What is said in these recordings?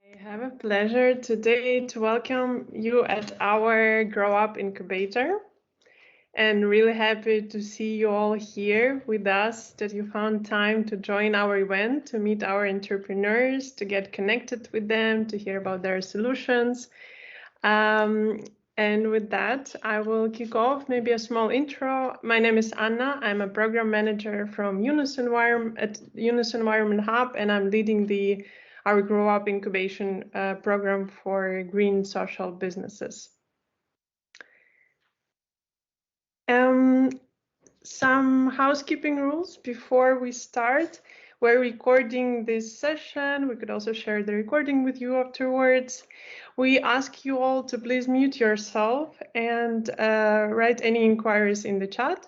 I have a pleasure today to welcome you at our GrowUp incubator, and really happy to see you all here with us, that you found time to join our event, to meet our entrepreneurs, to get connected with them, to hear about their solutions. And with that, I will kick off maybe a small intro. My name is Anna. I'm a program manager from Yunus Environment Hub, and I'm leading our GrowUp incubation program for green social businesses. Some housekeeping rules before we start. We're recording this session. We could also share the recording with you afterwards. We ask you all to please mute yourself and write any inquiries in the chat.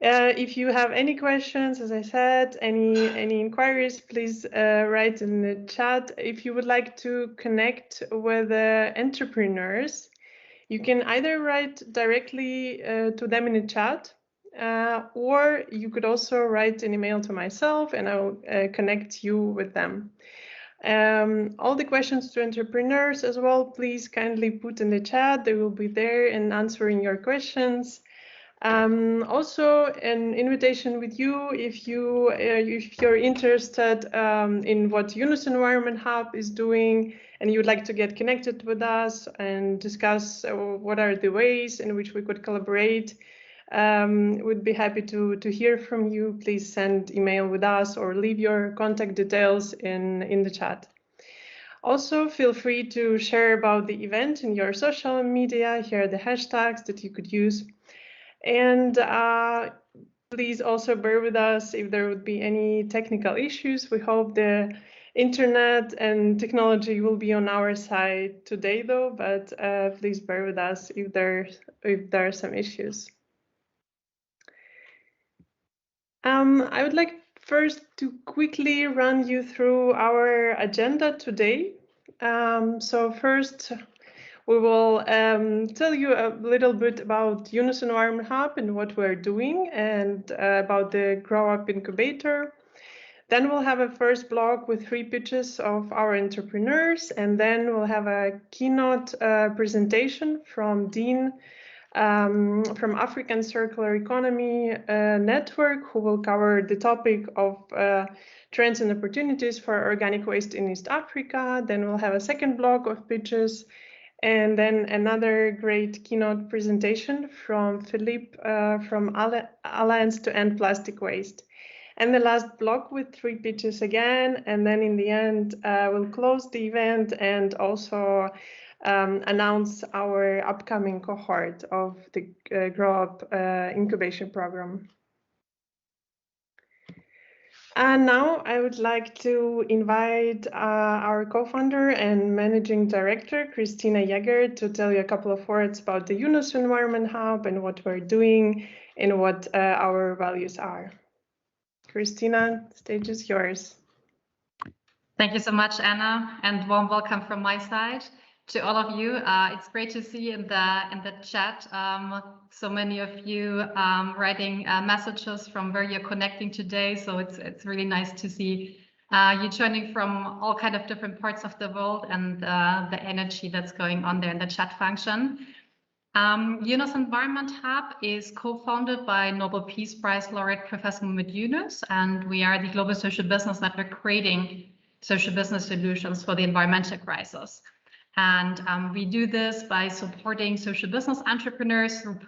If you have any questions, as I said, any inquiries, please write in the chat. If you would like to connect with the entrepreneurs, you can either write directly to them in the chat, or you could also write an email to myself and I'll connect you with them. All the questions to entrepreneurs as well, please kindly put in the chat. They will be there and answering your questions. Also, an invitation with you, if you're interested in what Yunus Environment Hub is doing and you'd like to get connected with us and discuss what are the ways in which we could collaborate, we'd be happy to hear from you. Please send email with us or leave your contact details in the chat. Also, feel free to share about the event in your social media. Here are the hashtags that you could use. And please also bear with us if there would be any technical issues. We hope the internet and technology will be on our side today, though, but please bear with us if there are some issues. I would like first to quickly run you through our agenda today. So first, we will tell you a little bit about Yunus Environment Hub and what we're doing, and about the GrowUp incubator. Then we'll have a first block with 3 pitches of our entrepreneurs, and then we'll have a keynote presentation from Dean from African Circular Economy Network, who will cover the topic of trends and opportunities for organic waste in East Africa. Then we'll have a second block of pitches, and then another great keynote presentation from Phillippe from Alliance to End Plastic Waste. And the last block with 3 pitches again. And then in the end, we'll close the event and also announce our upcoming cohort of the GrowUp incubation program. And now I would like to invite our co-founder and managing director, Christina Jäger, to tell you a couple of words about the Yunus Environment Hub and what we're doing and what our values are. Christina, the stage is yours. Thank you so much, Anna, and warm welcome from my side to all of you. It's great to see in the chat so many of you writing messages from where you're connecting today. So it's really nice to see you joining from all kind of different parts of the world, and the energy that's going on there in the chat function. Yunus Environment Hub is co-founded by Nobel Peace Prize laureate Professor Mehmet Yunus, and we are the global social business network creating social business solutions for the environmental crisis. And we do this by supporting social business entrepreneurs through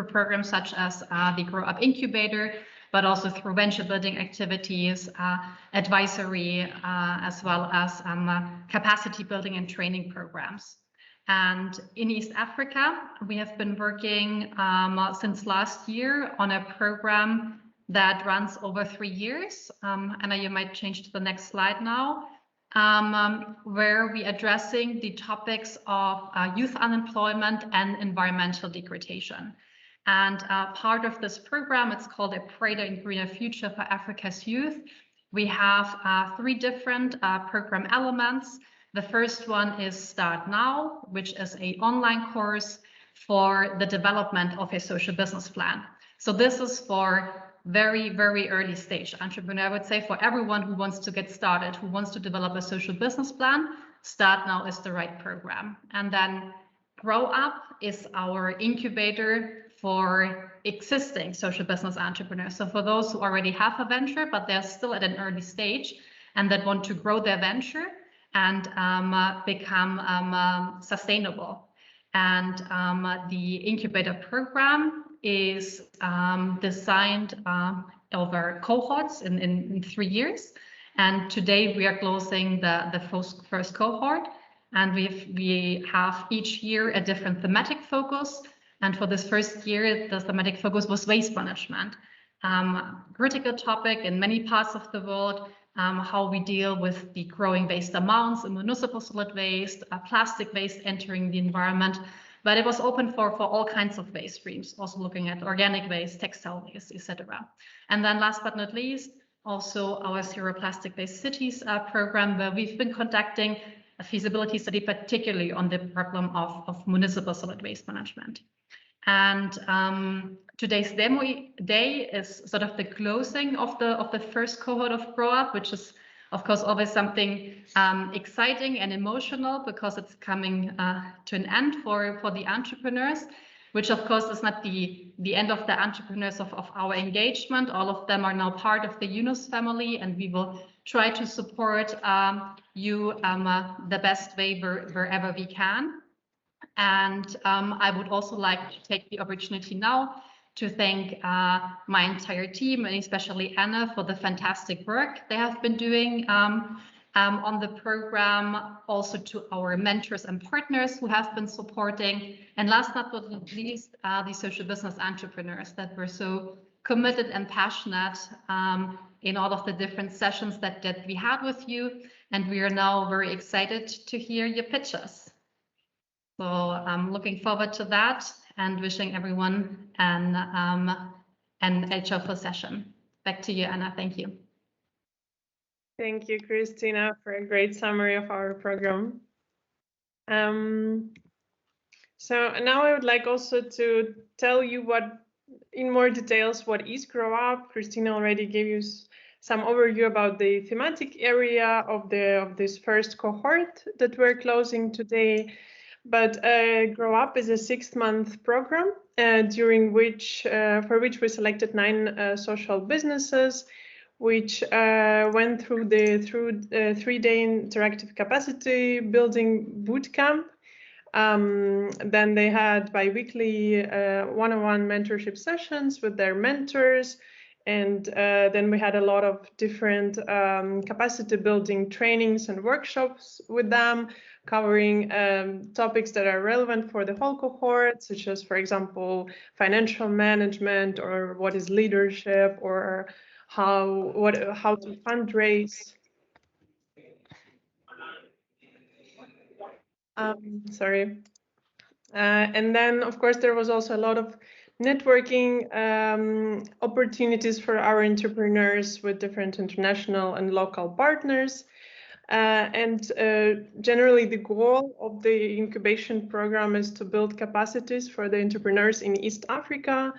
programs such as the GrowUp Incubator, but also through venture building activities, advisory, as well as capacity building and training programs. And in East Africa, we have been working since last year on a program that runs over 3 years. Anna, you might change to the next slide now. Where we're addressing the topics of youth unemployment and environmental degradation. And part of this program, it's called A Brighter and Greener Future for Africa's Youth. We have 3 different program elements. The first one is Start Now, which is an online course for the development of a social business plan. So this is for very, very early stage entrepreneur. I would say for everyone who wants to get started, who wants to develop a social business plan, Start Now is the right program. And then GrowUp is our incubator for existing social business entrepreneurs. So for those who already have a venture, but they're still at an early stage and that want to grow their venture and become sustainable. And the incubator program is designed over cohorts in 3 years. And today we are closing the first cohort. And we have each year a different thematic focus. And for this first year, the thematic focus was waste management. Critical topic in many parts of the world, how we deal with the growing waste amounts in municipal solid waste, plastic waste entering the environment. But it was open for all kinds of waste streams, also looking at organic waste, textile waste, etc. And then last but not least, also our Zero Plastic Waste Cities program, where we've been conducting a feasibility study, particularly on the problem of municipal solid waste management. And today's demo day is sort of the closing of the first cohort of GrowUp, which is, of course, always something exciting and emotional because it's coming to an end for the entrepreneurs, which of course is not the end of the entrepreneurs of our engagement. All of them are now part of the Yunus family, and we will try to support you the best way wherever we can. And I would also like to take the opportunity now to thank my entire team, and especially Anna, for the fantastic work they have been doing on the program, also to our mentors and partners who have been supporting, and last but not least, the social business entrepreneurs that were so committed and passionate in all of the different sessions that we had with you. And we are now very excited to hear your pitches. So I'm looking forward to that and wishing everyone an helpful session. Back to you, Anna. Thank you. Thank you, Christina, for a great summary of our program. So now I would like also to tell you in more details what is GrowUp. Christina already gave you some overview about the thematic area of this first cohort that we're closing today. But GrowUp is a 6-month program for which we selected 9 social businesses, which went through the 3-day interactive capacity building bootcamp. Then they had bi-weekly one-on-one mentorship sessions with their mentors. And then we had a lot of different capacity building trainings and workshops with them, covering topics that are relevant for the whole cohort, such as, for example, financial management, or what is leadership, or how to fundraise. Sorry. And then, of course, there was also a lot of networking opportunities for our entrepreneurs with different international and local partners. And generally, the goal of the incubation program is to build capacities for the entrepreneurs in East Africa.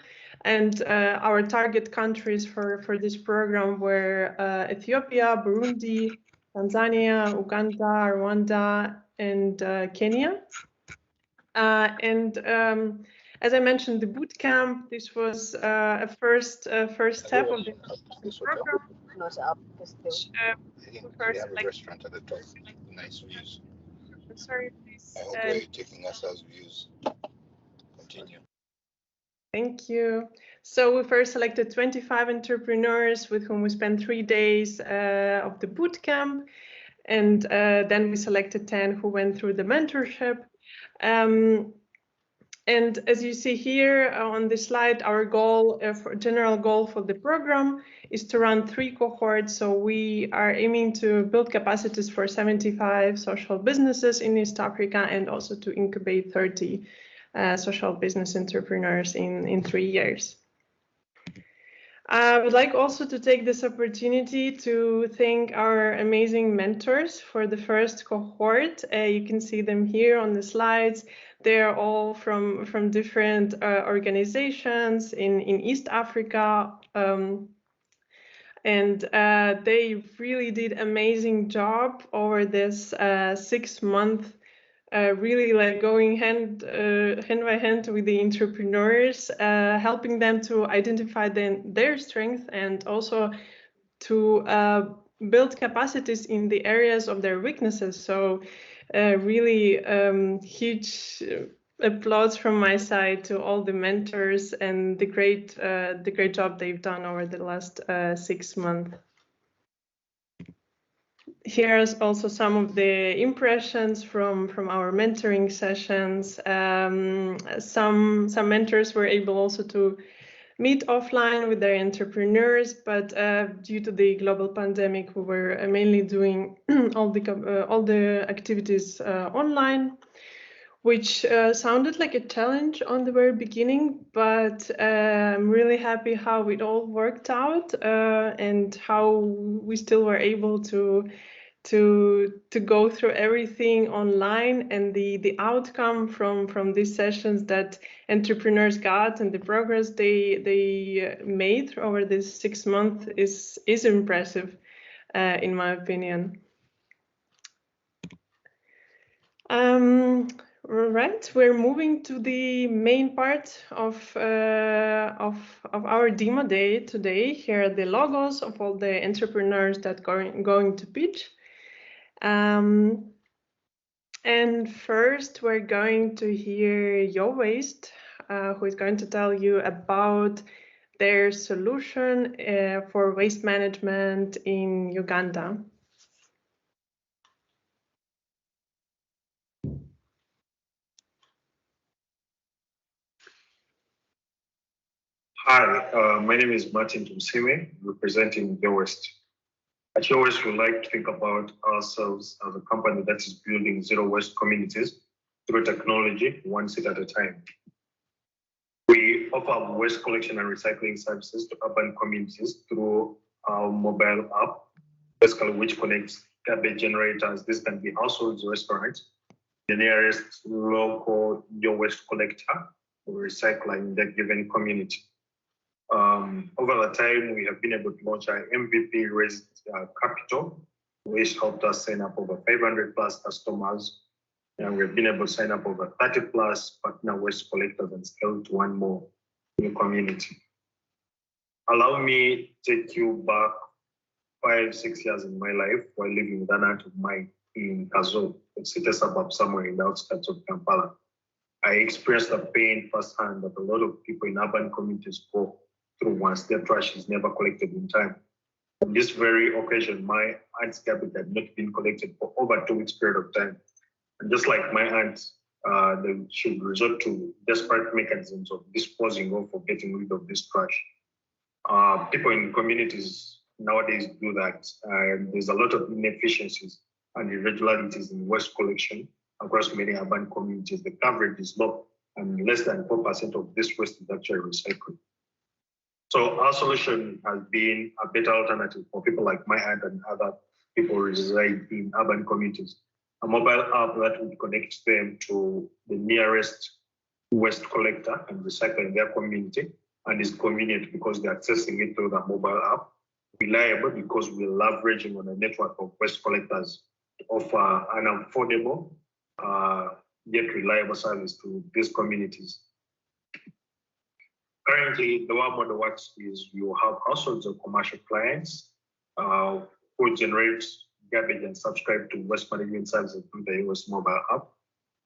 And our target countries for this program were Ethiopia, Burundi, Tanzania, Uganda, Rwanda, and Kenya. As I mentioned, the bootcamp, this was a first step of the program. We have a restaurant at the top, nice views. Sorry, please. I hope you're taking us as views. Continue. Thank you. So we first selected 25 entrepreneurs with whom we spent 3 days of the bootcamp. And then we selected 10 who went through the mentorship. And as you see here on this slide, our general goal for the program is to run 3 cohorts. So we are aiming to build capacities for 75 social businesses in East Africa, and also to incubate 30 social business entrepreneurs in 3 years. I would like also to take this opportunity to thank our amazing mentors for the first cohort. You can see them here on the slides. They're all from different organizations in East Africa, And they really did amazing job over this 6 month, really like going hand by hand with the entrepreneurs, helping them to identify their strength and also to build capacities in the areas of their weaknesses. So really huge applause from my side to all the mentors and the great job they've done over the last 6 months. Here's also some of the impressions from our mentoring sessions. Some mentors were able also to meet offline with their entrepreneurs, but due to the global pandemic, we were mainly doing all the activities online, which sounded like a challenge on the very beginning, but I'm really happy how it all worked out and how we still were able to go through everything online, and the outcome from these sessions that entrepreneurs got and the progress they made over this 6 months is impressive in my opinion. Right, we're moving to the main part of our demo day today. Here are the logos of all the entrepreneurs that going to pitch. And first, we're going to hear YoWaste, who is going to tell you about their solution for waste management in Uganda. Hi, my name is Martin Tumsime, representing YoWaste. At YoWaste, we like to think about ourselves as a company that is building zero waste communities through technology, one seat at a time. We offer waste collection and recycling services to urban communities through our mobile app, basically which connects garbage generators. This can be households, restaurants, the nearest local YoWaste collector or recycler in the given community. Over the time, we have been able to launch our MVP raised capital, which helped us sign up over 500 plus customers. And we've been able to sign up over 30 plus partner waste collectors and scale to one more new community. Allow me to take you back 5-6 years in my life while living with an aunt of mine in Kazo, a city suburb somewhere in the outskirts of Kampala. I experienced the pain firsthand that a lot of people in urban communities go through once their trash is never collected in time. On this very occasion, my aunt's garbage had not been collected for over 2 weeks period of time. And just like my aunt, they should resort to desperate mechanisms of disposing of or getting rid of this trash. People in communities nowadays do that. There's a lot of inefficiencies and irregularities in waste collection across many urban communities. The coverage is low, and less than 4% of this waste is actually recycled. So our solution has been a better alternative for people like my aunt and other people who reside in urban communities. A mobile app that would connect them to the nearest waste collector and recycler in their community, and is convenient because they're accessing it through the mobile app. Reliable because we're leveraging on a network of waste collectors to offer an affordable yet reliable service to these communities. Currently, the way our model works is you have households or commercial clients who generate garbage and subscribe to waste management services through the YoWaste mobile app.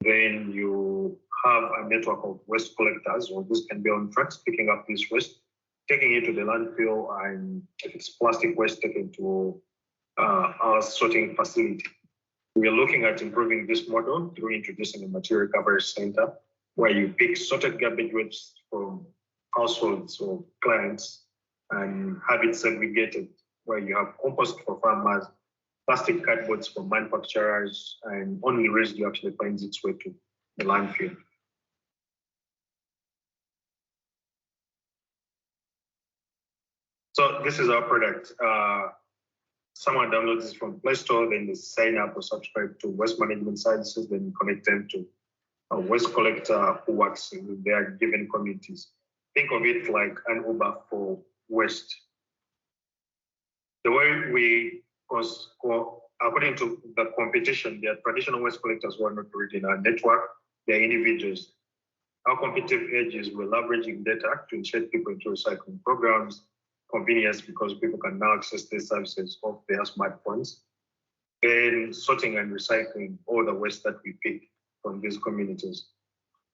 Then you have a network of waste collectors, or this can be on trucks picking up this waste, taking it to the landfill, and if it's plastic waste, taken to our sorting facility. We are looking at improving this model through introducing a material recovery center where you pick sorted garbage waste from households or clients and have it segregated, where you have compost for farmers, plastic cardboards for manufacturers, and only residue actually finds its way to the landfill. So this is our product. Someone downloads this from Play Store, then they sign up or subscribe to waste management services, then you connect them to a waste collector who works in their given communities. Think of it like an Uber for waste. The way we, according to the competition, there are traditional waste collectors who are not already in our network, they are individuals. Our competitive edge is we're leveraging data to initiate people into recycling programs, convenience because people can now access these services off their smartphones, then sorting and recycling all the waste that we pick from these communities.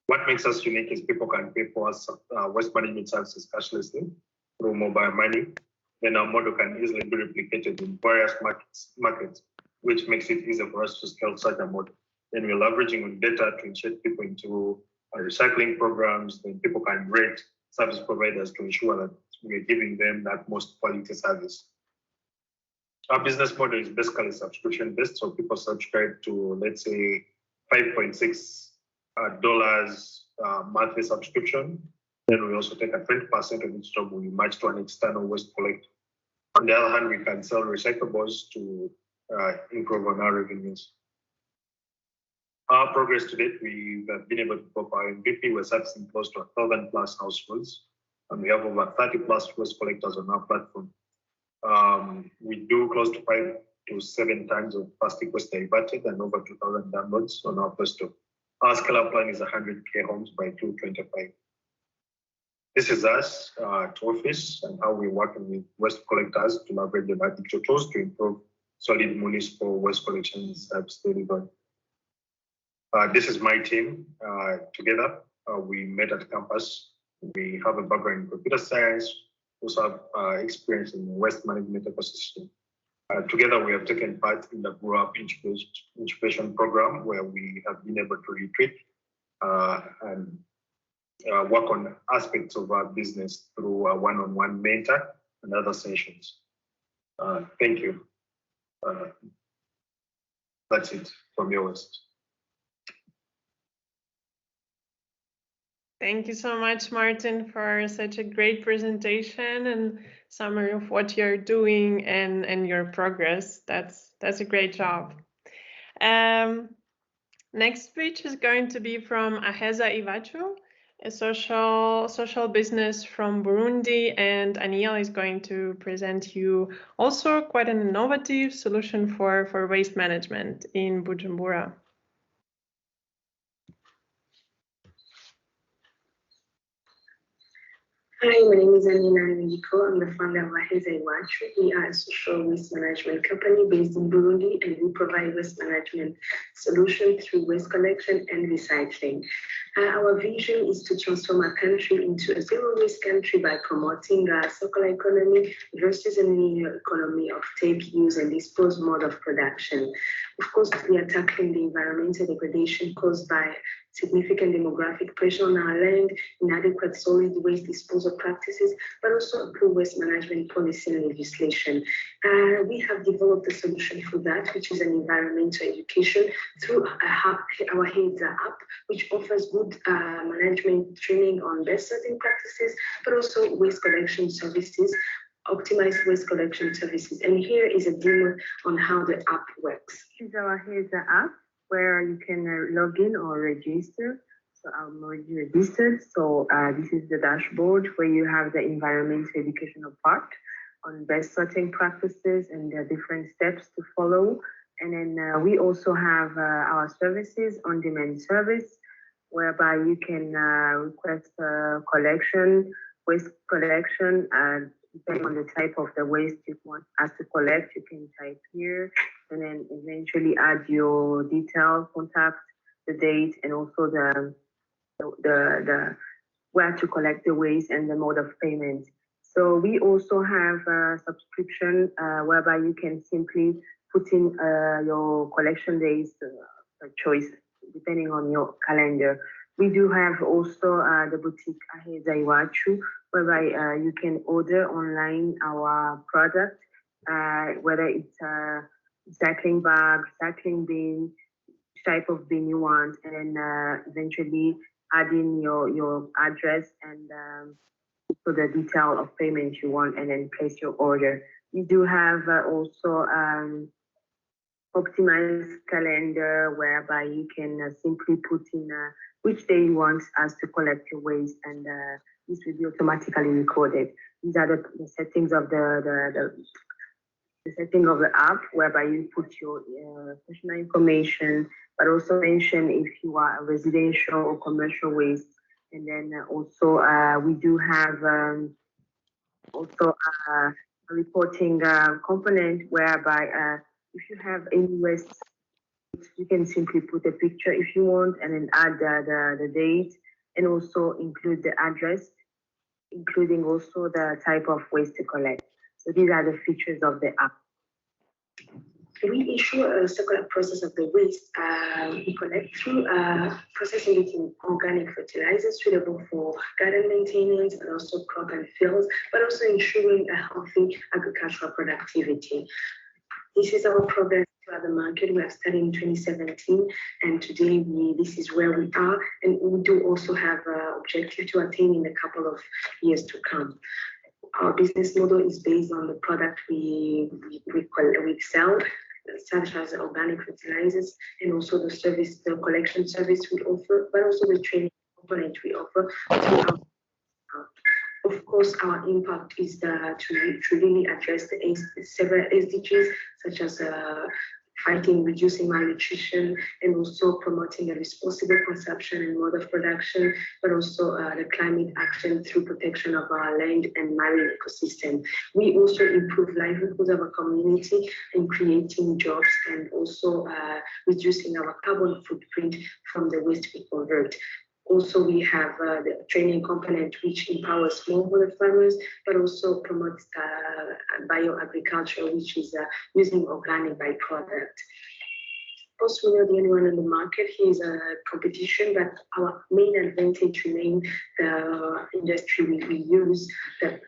What makes us unique is people can pay for us waste management services cashlessly through mobile money. Then our model can easily be replicated in various markets, which makes it easier for us to scale such a model. Then we're leveraging on data to initiate people into recycling programs. Then people can rate service providers to ensure that we're giving them that most quality service. Our business model is basically subscription-based, so people subscribe to, let's say, $5.6 monthly subscription. Then we also take a 20% of each job we match to an external waste collector. On the other hand, we can sell recyclables to improve on our revenues. Our progress to date, we've been able to pop our MVP. We're servicing close to 1,000 plus households, and we have over 30 plus waste collectors on our platform. We do close to 5 to 7 tons of plastic waste diverted and over 2,000 downloads on our first store. Our scale-up plan is 100K homes by 2025. This is us to office and how we're working with waste collectors to leverage the digital tools to improve solid municipal waste collection service delivery. This is my team. Together, we met at campus. We have a background in computer science, also have experience in waste management ecosystem. Together, we have taken part in the GrowUp incubation program, where we have been able to retreat and work on aspects of our business through a one-on-one mentor and other sessions. Thank you. That's it from your West. Thank you so much, Martin, for such a great presentation and summary of what you're doing and your progress. That's a great job. Next speech is going to be from AHEZA IWACU, a social business from Burundi, and Aniel is going to present you also quite an innovative solution for waste management in Bujumbura. Hi, my name is Anina Reco. I'm the founder of AHEZA IWACU. We are a social waste management company based in Burundi, and we provide waste management solutions through waste collection and recycling. Our vision is to transform our country into a zero waste country by promoting a circular economy versus a linear economy of take, use, and dispose mode of production. Of course, we are tackling the environmental degradation caused by significant demographic pressure on our land, inadequate solid waste disposal practices, but also improved waste management policy and legislation. We have developed a solution for that, which is an environmental education through our AHEZA app, which offers good management training on best sorting practices, but also waste collection services, optimized waste collection services. And here is a demo on how the app works. This is our AHEZA app, where you can log in or register. So I'm already registered. So this is the dashboard where you have the environmental educational part on best sorting practices and the different steps to follow. And then we also have our services, on-demand service, whereby you can request collection, waste collection, depending on the type of the waste you want us to collect. You can type here and then eventually add your details, contact, the date, and also the where to collect the waste and the mode of payment. So we also have a subscription whereby you can simply put in your collection days per choice, depending on your calendar. We do have also the boutique AHEZA IWACU, whereby you can order online our product, whether it's a recycling bag, recycling bin, which type of bin you want, and then eventually add in your address and also the detail of payment you want, and then place your order. We do have also optimized calendar, whereby you can simply put in which day you want us to collect your waste, and this will be automatically recorded. these are the settings of the setting of the app, whereby you put your personal information, but also mention if you are a residential or commercial waste. And then also we do have also a reporting component whereby if you have any waste, you can simply put a picture if you want, and then add the date, and also include the address, including also the type of waste to collect. So these are the features of the app. We ensure a circular process of the waste we collect through processing it in organic fertilizers suitable for garden maintenance and also crop and fields, but also ensuring a healthy agricultural productivity. This is our progress throughout the market. We have started in 2017, and today this is where we are, and we do also have an objective to attain in a couple of years to come. Our business model is based on the product we sell, such as organic fertilizers, and also the service, the collection service we offer, but also the training component we offer. Of course, our impact is to really address the several SDGs, such as fighting, reducing malnutrition, and also promoting a responsible consumption and mode of production, but also the climate action through protection of our land and marine ecosystem. We also improve livelihoods of our community and creating jobs, and also reducing our carbon footprint from the waste we convert. Also, we have the training component, which empowers smallholder farmers, but also promotes bioagriculture, which is using organic byproduct. Of course, we're not the only one in the market. Here is a competition, but our main advantage remains the industry we use, the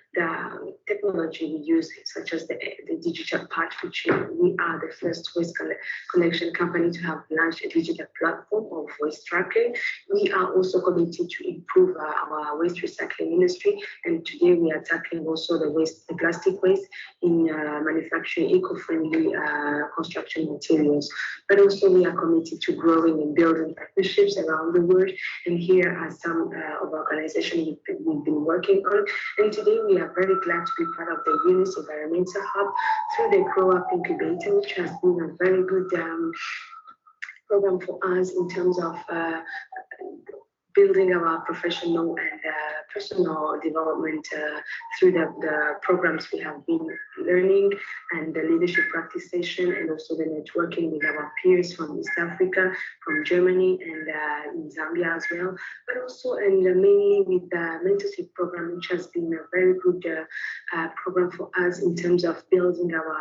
technology we use, such as the digital part, which we are the first waste collection company to have launched a digital platform of waste tracking. We are also committed to improve our waste recycling industry, and today we are tackling also the plastic waste in manufacturing eco-friendly construction materials. But also we are committed to growing and building partnerships around the world, and here are some of organizations we've been working on. And today we are very glad to be part of the UNIS Environmental Hub through the GrowUp incubator, which has been a very good program for us in terms of building our professional and personal development through the programs we have been learning, and the leadership practice session, and also the networking with our peers from East Africa, from Germany, and in Zambia as well, but also and mainly with the mentorship program, which has been a very good program for us in terms of building our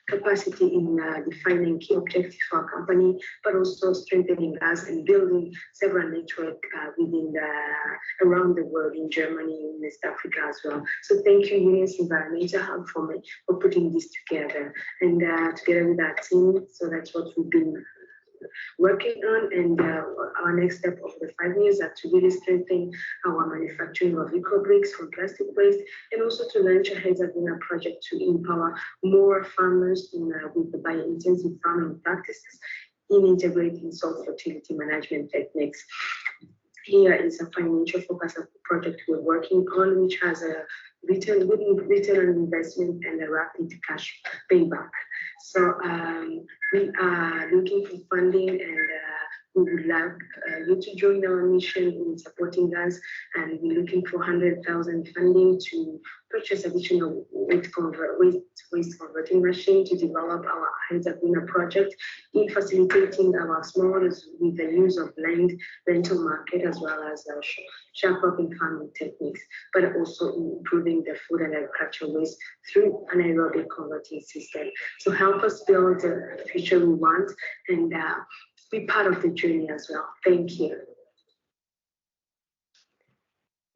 capacity in defining key objectives for our company, but also strengthening us and building several networks within around the world, in Germany, in East Africa as well. So thank you, UNIS Environmental Hub, for putting this together, and together with our team. So that's what we've been working on, and our next step of the 5 years are to really strengthen our manufacturing of eco bricks from plastic waste, and also to launch a AHEZA project to empower more farmers with the bio-intensive farming practices in integrating soil fertility management techniques. Here is a financial focus of the project we're working on, which has a return on investment and a rapid cash payback. So we are looking for funding, and we would like you to join our mission in supporting us, and we're looking for 100,000 funding to purchase additional waste converting machine to develop our AHEZA project in facilitating our smallholders with the use of land rental market, as well as sharecropping farming techniques, but also improving the food and agricultural waste through an anaerobic converting system. So help us build the future we want, and be part of the journey as well. Thank you.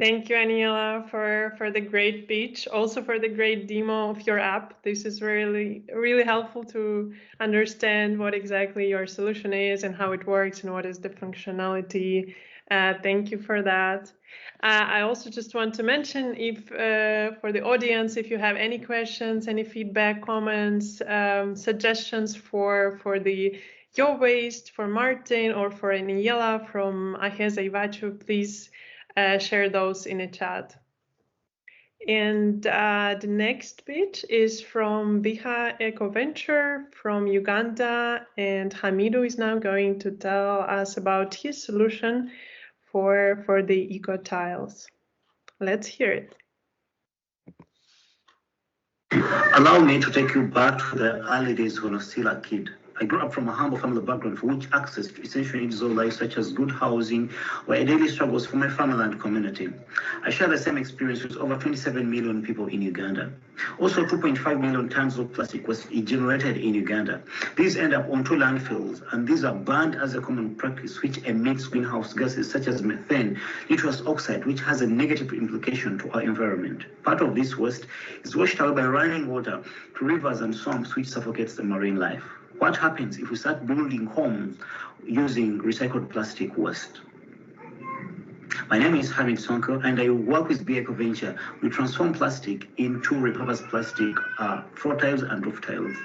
Thank you, Aniela, for the great pitch, also for the great demo of your app. This is really, really helpful to understand what exactly your solution is and how it works and what is the functionality. Thank you for that. I also just want to mention, if for the audience, if you have any questions, any feedback, comments, suggestions for the Your Waste, for Martin, or for Aniela from AHEZA IWACU, please share those in the chat. And the next bit is from Biha Eco Venture from Uganda, and Hamidu is now going to tell us about his solution for the eco tiles. Let's hear it. Allow me to take you back to the early days when I was still a kid. I grew up from a humble family background for which access to essential needs of life, such as good housing, were a daily struggles for my family and community. I share the same experience with over 27 million people in Uganda. Also, 2.5 million tons of plastic was generated in Uganda. These end up on 2 landfills, and these are banned as a common practice, which emits greenhouse gases such as methane, nitrous oxide, which has a negative implication to our environment. Part of this waste is washed out by running water to rivers and swamps, which suffocates the marine life. What happens if we start building homes using recycled plastic waste? My name is Hamid Sonko, and I work with Biha Eco Venture. We transform plastic into repurposed plastic floor tiles and roof tiles.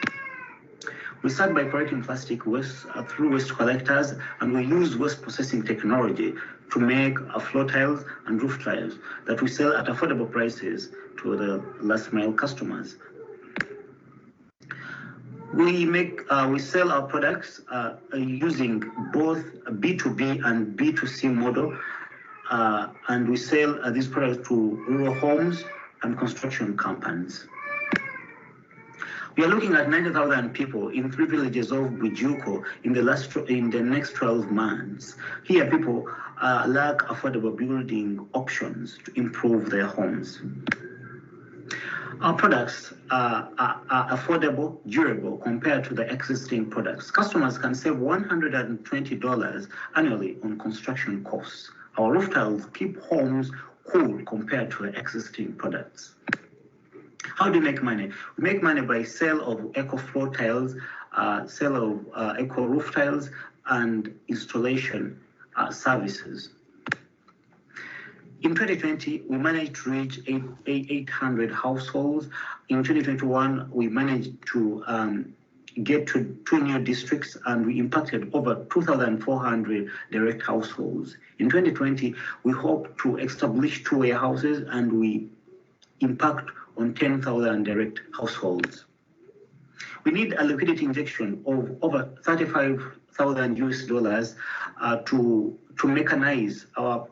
We start by collecting plastic waste through waste collectors, and we use waste processing technology to make floor tiles and roof tiles that we sell at affordable prices to the last mile customers. We sell our products using both a B2B and B2C model, and we sell these products to rural homes and construction companies. We are looking at 90,000 people in 3 villages of Bujuko in the next 12 months. Here, people lack affordable building options to improve their homes. Our products are affordable, durable compared to the existing products. Customers can save $120 annually on construction costs. Our roof tiles keep homes cool compared to the existing products. How do we make money? We make money by sale of eco floor tiles, sale of eco roof tiles, and installation services. In 2020, we managed to reach 800 households. In 2021, we managed to get to 2 new districts, and we impacted over 2,400 direct households. In 2020, we hope to establish 2 warehouses, and we impact on 10,000 direct households. We need a liquidity injection of over $35,000 US to mechanize our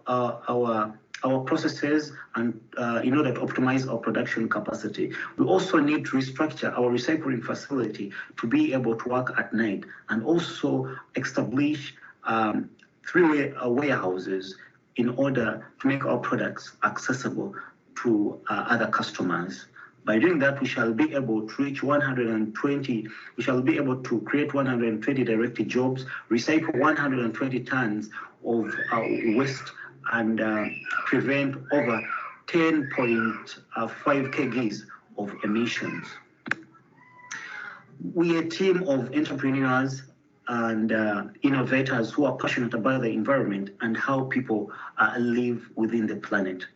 processes and in order to optimize our production capacity. We also need to restructure our recycling facility to be able to work at night, and also establish 3 warehouses in order to make our products accessible to other customers. By doing that, we shall be able to reach 120, we shall be able to create 120 direct jobs, recycle 120 tons of waste, and prevent over 10.5 kgs of emissions. We are a team of entrepreneurs and innovators who are passionate about the environment and how people live within the planet.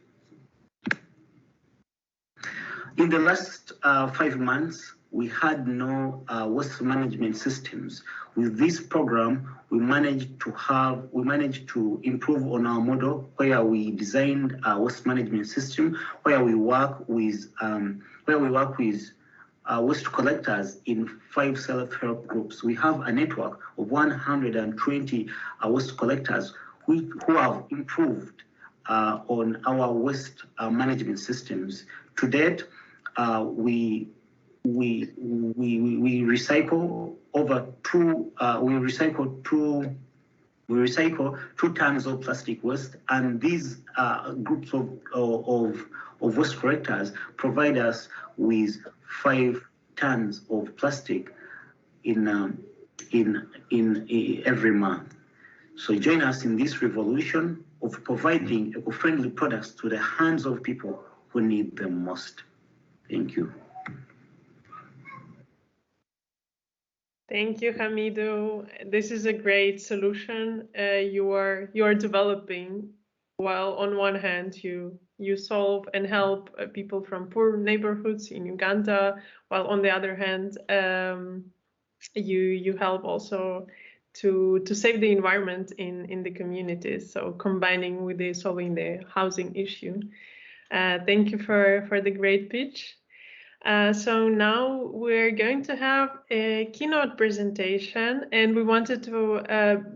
In the last 5 months, we had no waste management systems. With this program, we managed to improve on our model, where we designed a waste management system, where we work with waste collectors in 5 self-help groups. We have a network of 120 waste collectors who have improved on our waste management systems. To date, we recycle over 2 tons of plastic waste, and these groups of waste collectors provide us with 5 tons of plastic in every month. So join us in this revolution of providing eco-friendly products to the hands of people who need them most. Thank you. Thank you, Hamidu. This is a great solution you are developing. While on one hand you solve and help people from poor neighborhoods in Uganda, while on the other hand you help also to save the environment in the communities. So combining with solving the housing issue. Thank you for the great pitch. So now we're going to have a keynote presentation, and we wanted to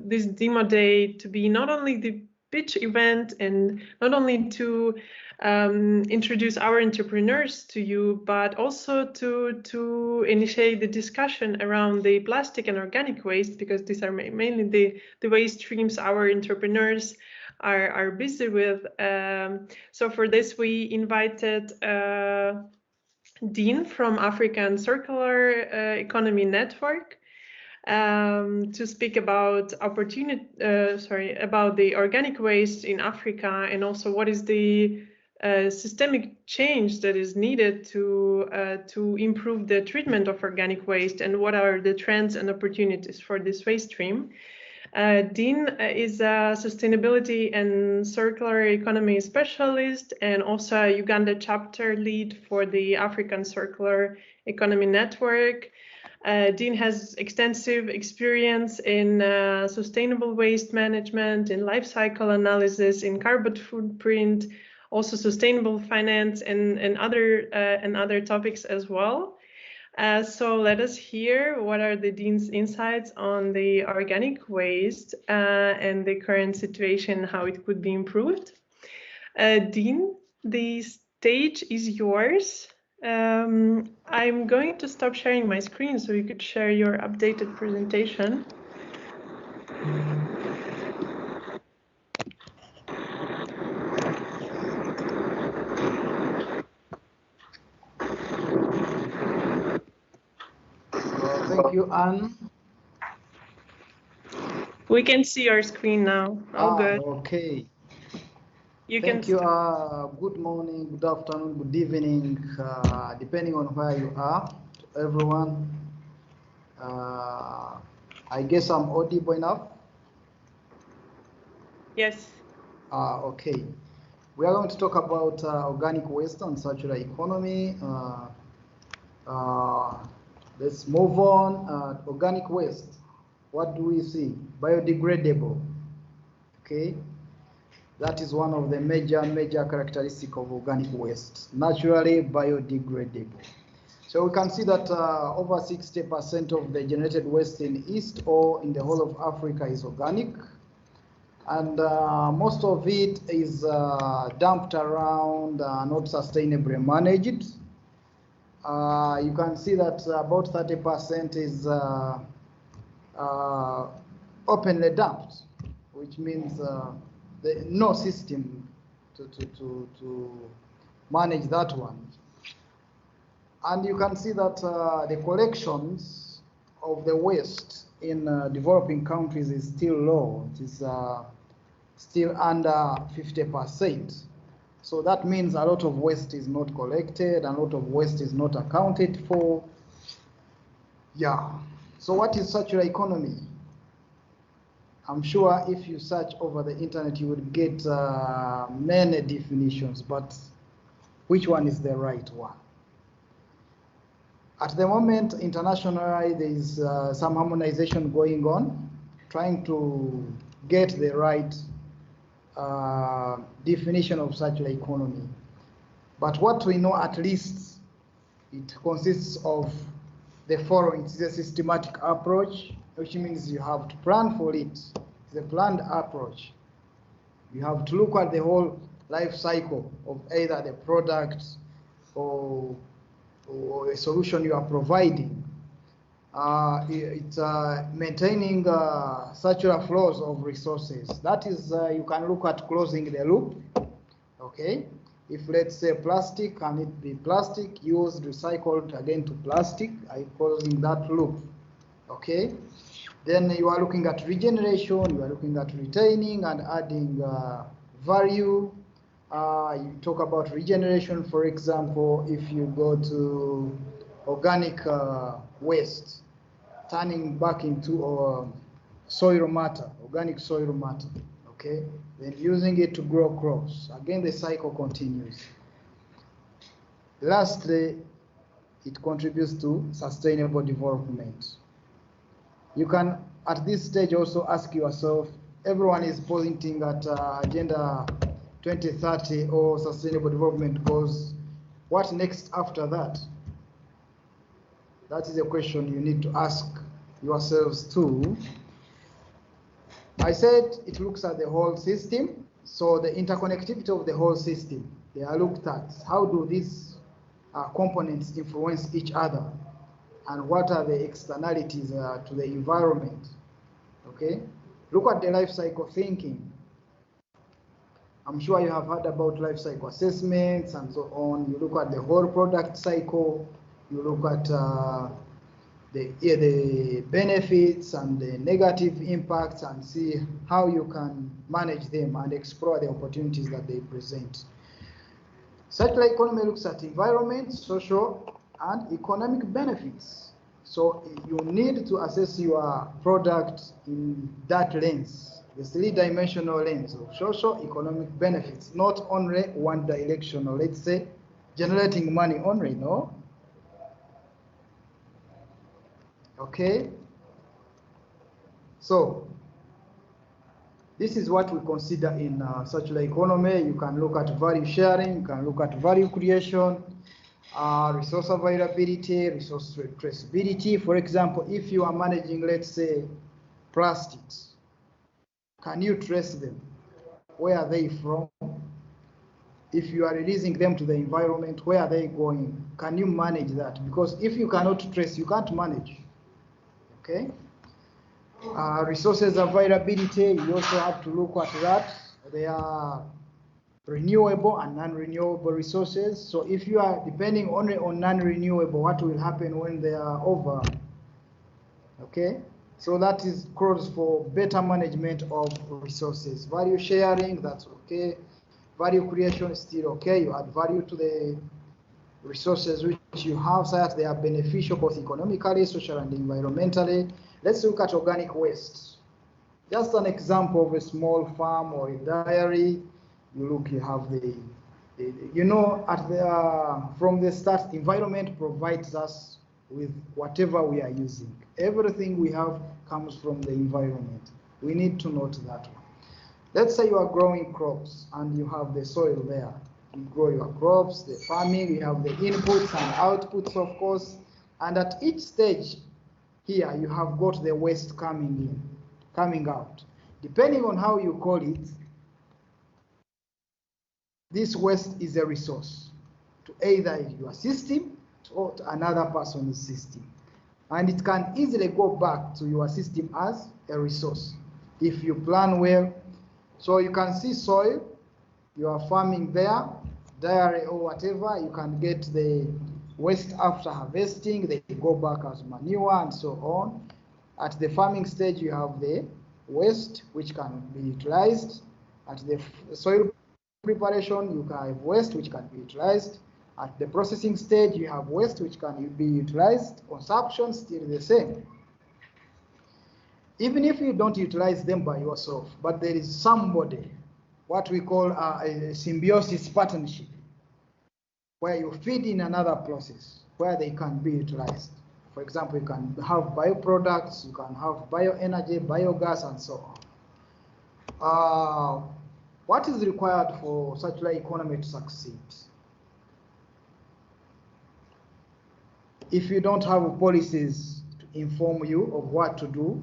this demo day to be not only the pitch event and not only to introduce our entrepreneurs to you, but also to initiate the discussion around the plastic and organic waste, because these are mainly the waste streams our entrepreneurs are busy with. So for this, we invited Dean from African Circular Economy Network to speak about about the organic waste in Africa, and also what is the systemic change that is needed to improve the treatment of organic waste, and what are the trends and opportunities for this waste stream. Dean is a sustainability and circular economy specialist, and also a Uganda chapter lead for the African Circular Economy Network. Dean has extensive experience in sustainable waste management, in life cycle analysis, in carbon footprint, also sustainable finance, and other topics as well. So let us hear what are the Dean's insights on the organic waste and the current situation, how it could be improved. Dean, the stage is yours. I'm going to stop sharing my screen so you could share your updated presentation. Thank you, Anne. We can see your screen now. All good. Okay. Thank you. Good morning, good afternoon, good evening, depending on where you are, to everyone. I guess I'm audible enough? Yes. Okay. We are going to talk about organic waste and circular economy. Let's move on. Organic waste. What do we see? Biodegradable. Okay. That is one of the major characteristics of organic waste. Naturally biodegradable. So we can see that over 60% of the generated waste in East or in the whole of Africa is organic. And most of it is dumped around, not sustainably managed. You can see that about 30% is openly dumped, which means no system to manage that one. And you can see that the collections of the waste in developing countries is still low. It is still under 50%. So that means a lot of waste is not collected, a lot of waste is not accounted for. Yeah. So what is circular economy? I'm sure if you search over the internet, you would get many definitions, but which one is the right one? At the moment, internationally, there is some harmonization going on, trying to get the right definition of circular economy. But what we know, at least, it consists of the following. It's a systematic approach, which means you have to plan for it. It's a planned approach. You have to look at the whole life cycle of either the product or a solution you are providing. It's maintaining circular flows of resources. That is, you can look at closing the loop. Okay, if let's say plastic, can it be plastic used, recycled again to plastic? I'm closing that loop. Okay, then you are looking at regeneration. You are looking at retaining and adding value. You talk about regeneration, for example, if you go to organic waste, turning back into soil matter, organic soil matter, okay? Then using it to grow crops. Again, the cycle continues. Lastly, it contributes to sustainable development. You can, at this stage, also ask yourself, everyone is pointing at Agenda 2030 or Sustainable Development Goals, what next after that? That is a question you need to ask yourselves too. I said it looks at the whole system, so the interconnectivity of the whole system. They are looked at. How do these components influence each other? And what are the externalities to the environment? Okay, look at the life cycle thinking. I'm sure you have heard about life cycle assessments and so on. You look at the whole product cycle. You look at the benefits and the negative impacts and see how you can manage them and explore the opportunities that they present. Circular economy looks at environment, social, and economic benefits. So you need to assess your product in that lens, the three-dimensional lens of social, economic benefits, not only one directional, let's say, generating money only, no? Okay, so this is what we consider in circular economy. You can look at value sharing, you can look at value creation, resource availability, resource traceability. For example, if you are managing, let's say, plastics, can you trace them? Where are they from? If you are releasing them to the environment, where are they going? Can you manage that? Because if you cannot trace, you can't manage. Okay. Resources availability, you also have to look at that. They are renewable and non-renewable resources. So if you are depending only on non-renewable, what will happen when they are over? Okay. So that is calls for better management of resources. Value sharing, that's okay. Value creation is still okay. You add value to the resources which you have so that they are beneficial both economically, socially, and environmentally. Let's look at organic waste. Just an example of a small farm or a dairy. You have from the start, environment provides us with whatever we are using. Everything we have comes from the environment. We need to note that one. Let's say you are growing crops and you have the soil there. You grow your crops, the farming, you have the inputs and outputs, of course. And at each stage here, you have got the waste coming out. Depending on how you call it, this waste is a resource to either your system or to another person's system. And it can easily go back to your system as a resource if you plan well. So you can see soil, you are farming there, dairy or whatever, you can get the waste after harvesting, they go back as manure and so on. At the farming stage, you have the waste which can be utilized. At the soil preparation, you can have waste which can be utilized. At the processing stage, you have waste which can be utilized. Consumption still the same. Even if you don't utilize them by yourself, but there is somebody, what we call a symbiosis partnership, where you feed in another process where they can be utilized. For example, you can have bioproducts, you can have bioenergy, biogas, and so on. What is required for circular economy to succeed? If you don't have policies to inform you of what to do,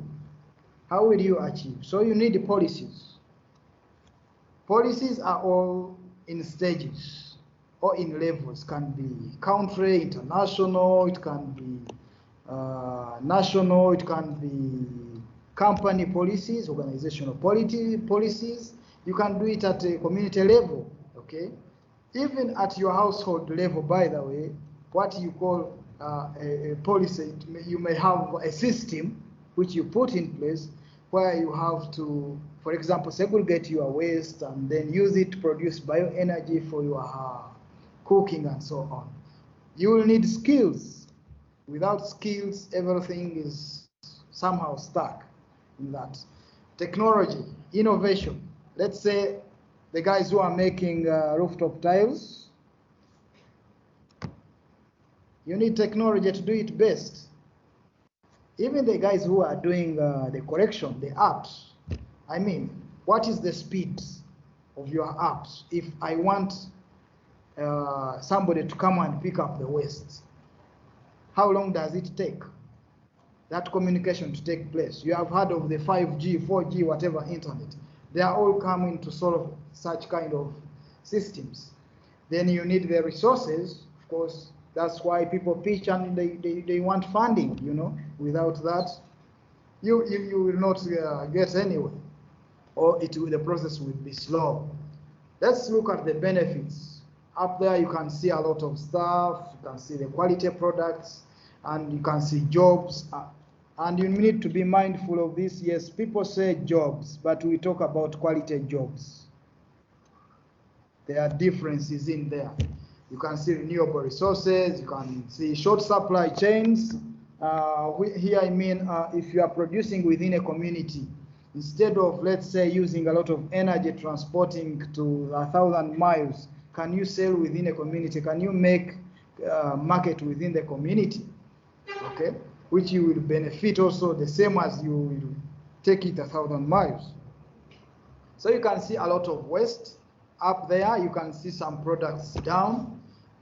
how will you achieve? So you need policies. Policies are all in stages or in levels. Can be country, international, it can be national, it can be company policies, organizational policies. You can do it at a community level, okay? Even at your household level, by the way, what you call a policy, you may have a system which you put in place where you have to, for example, segregate your waste and then use it to produce bioenergy for your cooking and so on. You will need skills. Without skills, everything is somehow stuck in that. Technology, innovation. Let's say the guys who are making rooftop tiles, you need technology to do it best. Even the guys who are doing the correction, the apps, I mean, what is the speed of your apps. If I want somebody to come and pick up the waste, how long does it take that communication to take place? You have heard of the 5G, 4G, whatever internet. They are all coming to solve such kind of systems. Then you need the resources, of course. That's why people pitch and they want funding, you know. Without that, you will not get anywhere, or the process will be slow. Let's look at the benefits. Up there you can see a lot of stuff, you can see the quality products, and you can see jobs. And you need to be mindful of this. Yes, people say jobs, but we talk about quality jobs. There are differences in there. You can see renewable resources, you can see short supply chains. Here I mean, if you are producing within a community, instead of, let's say, using a lot of energy transporting to 1,000 miles, can you sell within a community? Can you make market within the community? Okay, which you will benefit also the same as you will take it 1,000 miles. So you can see a lot of waste up there. You can see some products down.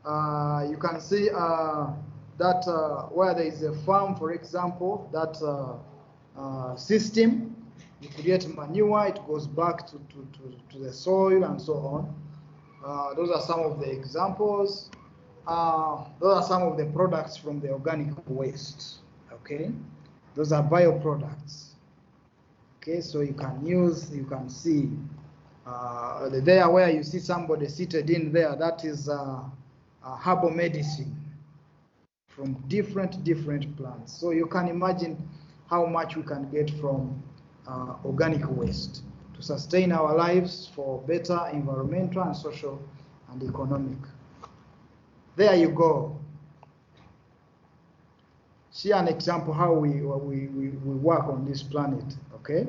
You can see that where there is a farm, for example, that system, you create manure, it goes back to the soil and so on. Those are some of the examples. Those are some of the products from the organic waste. Okay, those are bioproducts. Okay, so you can see there where you see somebody seated in there, that is herbal medicine from different plants. So you can imagine how much we can get from organic waste to sustain our lives for better environmental and social and economic. There you go. See an example how we work on this planet. Okay,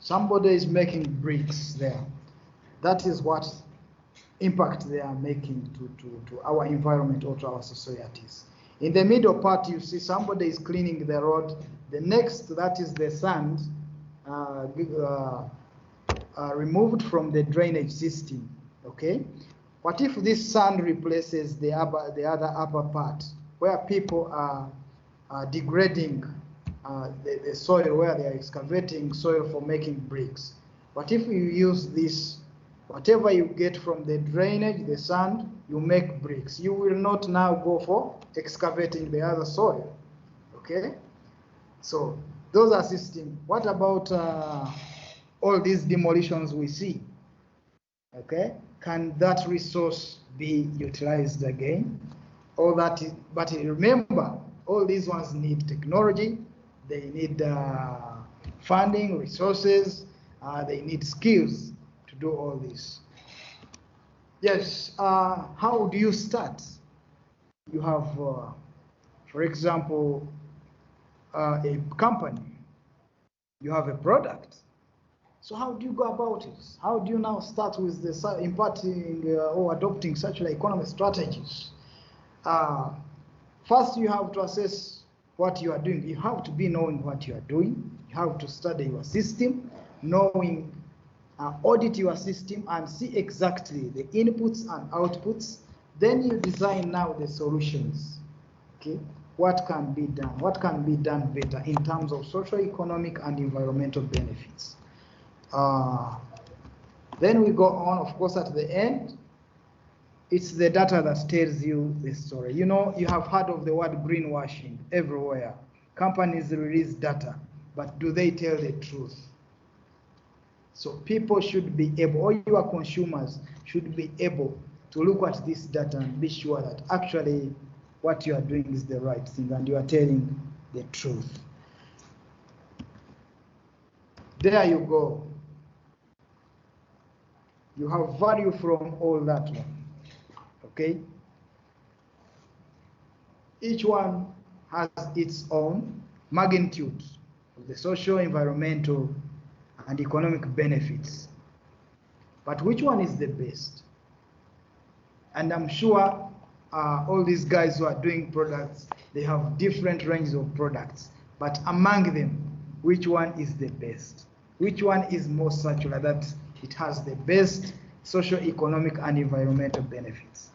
somebody is making bricks there. That is what impact they are making to our environment or to our societies. In the middle part, you see somebody is cleaning the road. The next, that is the sand removed from the drainage system. Okay, what if this sand replaces the other upper part, where people are degrading the soil, where they are excavating soil for making bricks? What if you use this? Whatever you get from the drainage, the sand, you make bricks. You will not now go for excavating the other soil. Okay? So those are systems. What about all these demolitions we see? Okay? Can that resource be utilized again? But remember, all these ones need technology. They need funding, resources. They need skills to do all this. Yes, how do you start? You have, for example, a company. You have a product. So how do you go about it? How do you now start with the imparting or adopting circular economy strategies? First, you have to assess what you are doing. You have to be knowing what you are doing. You have to study your system, knowing audit your system and see exactly the inputs and outputs. Then you design now the solutions. Okay, what can be done? What can be done better in terms of social, economic, and environmental benefits? Then we go on, of course, at the end. It's the data that tells you the story. You know, you have heard of the word greenwashing everywhere. Companies release data, but do they tell the truth? So people should be able, or your consumers should be able to look at this data and be sure that actually what you are doing is the right thing and you are telling the truth. There you go. You have value from all that one. Okay? Each one has its own magnitude of the social, environmental, and economic benefits. But which one is the best? And I'm sure all these guys who are doing products, they have different ranges of products. But among them, which one is the best? Which one is more circular, that it has the best social, economic, and environmental benefits.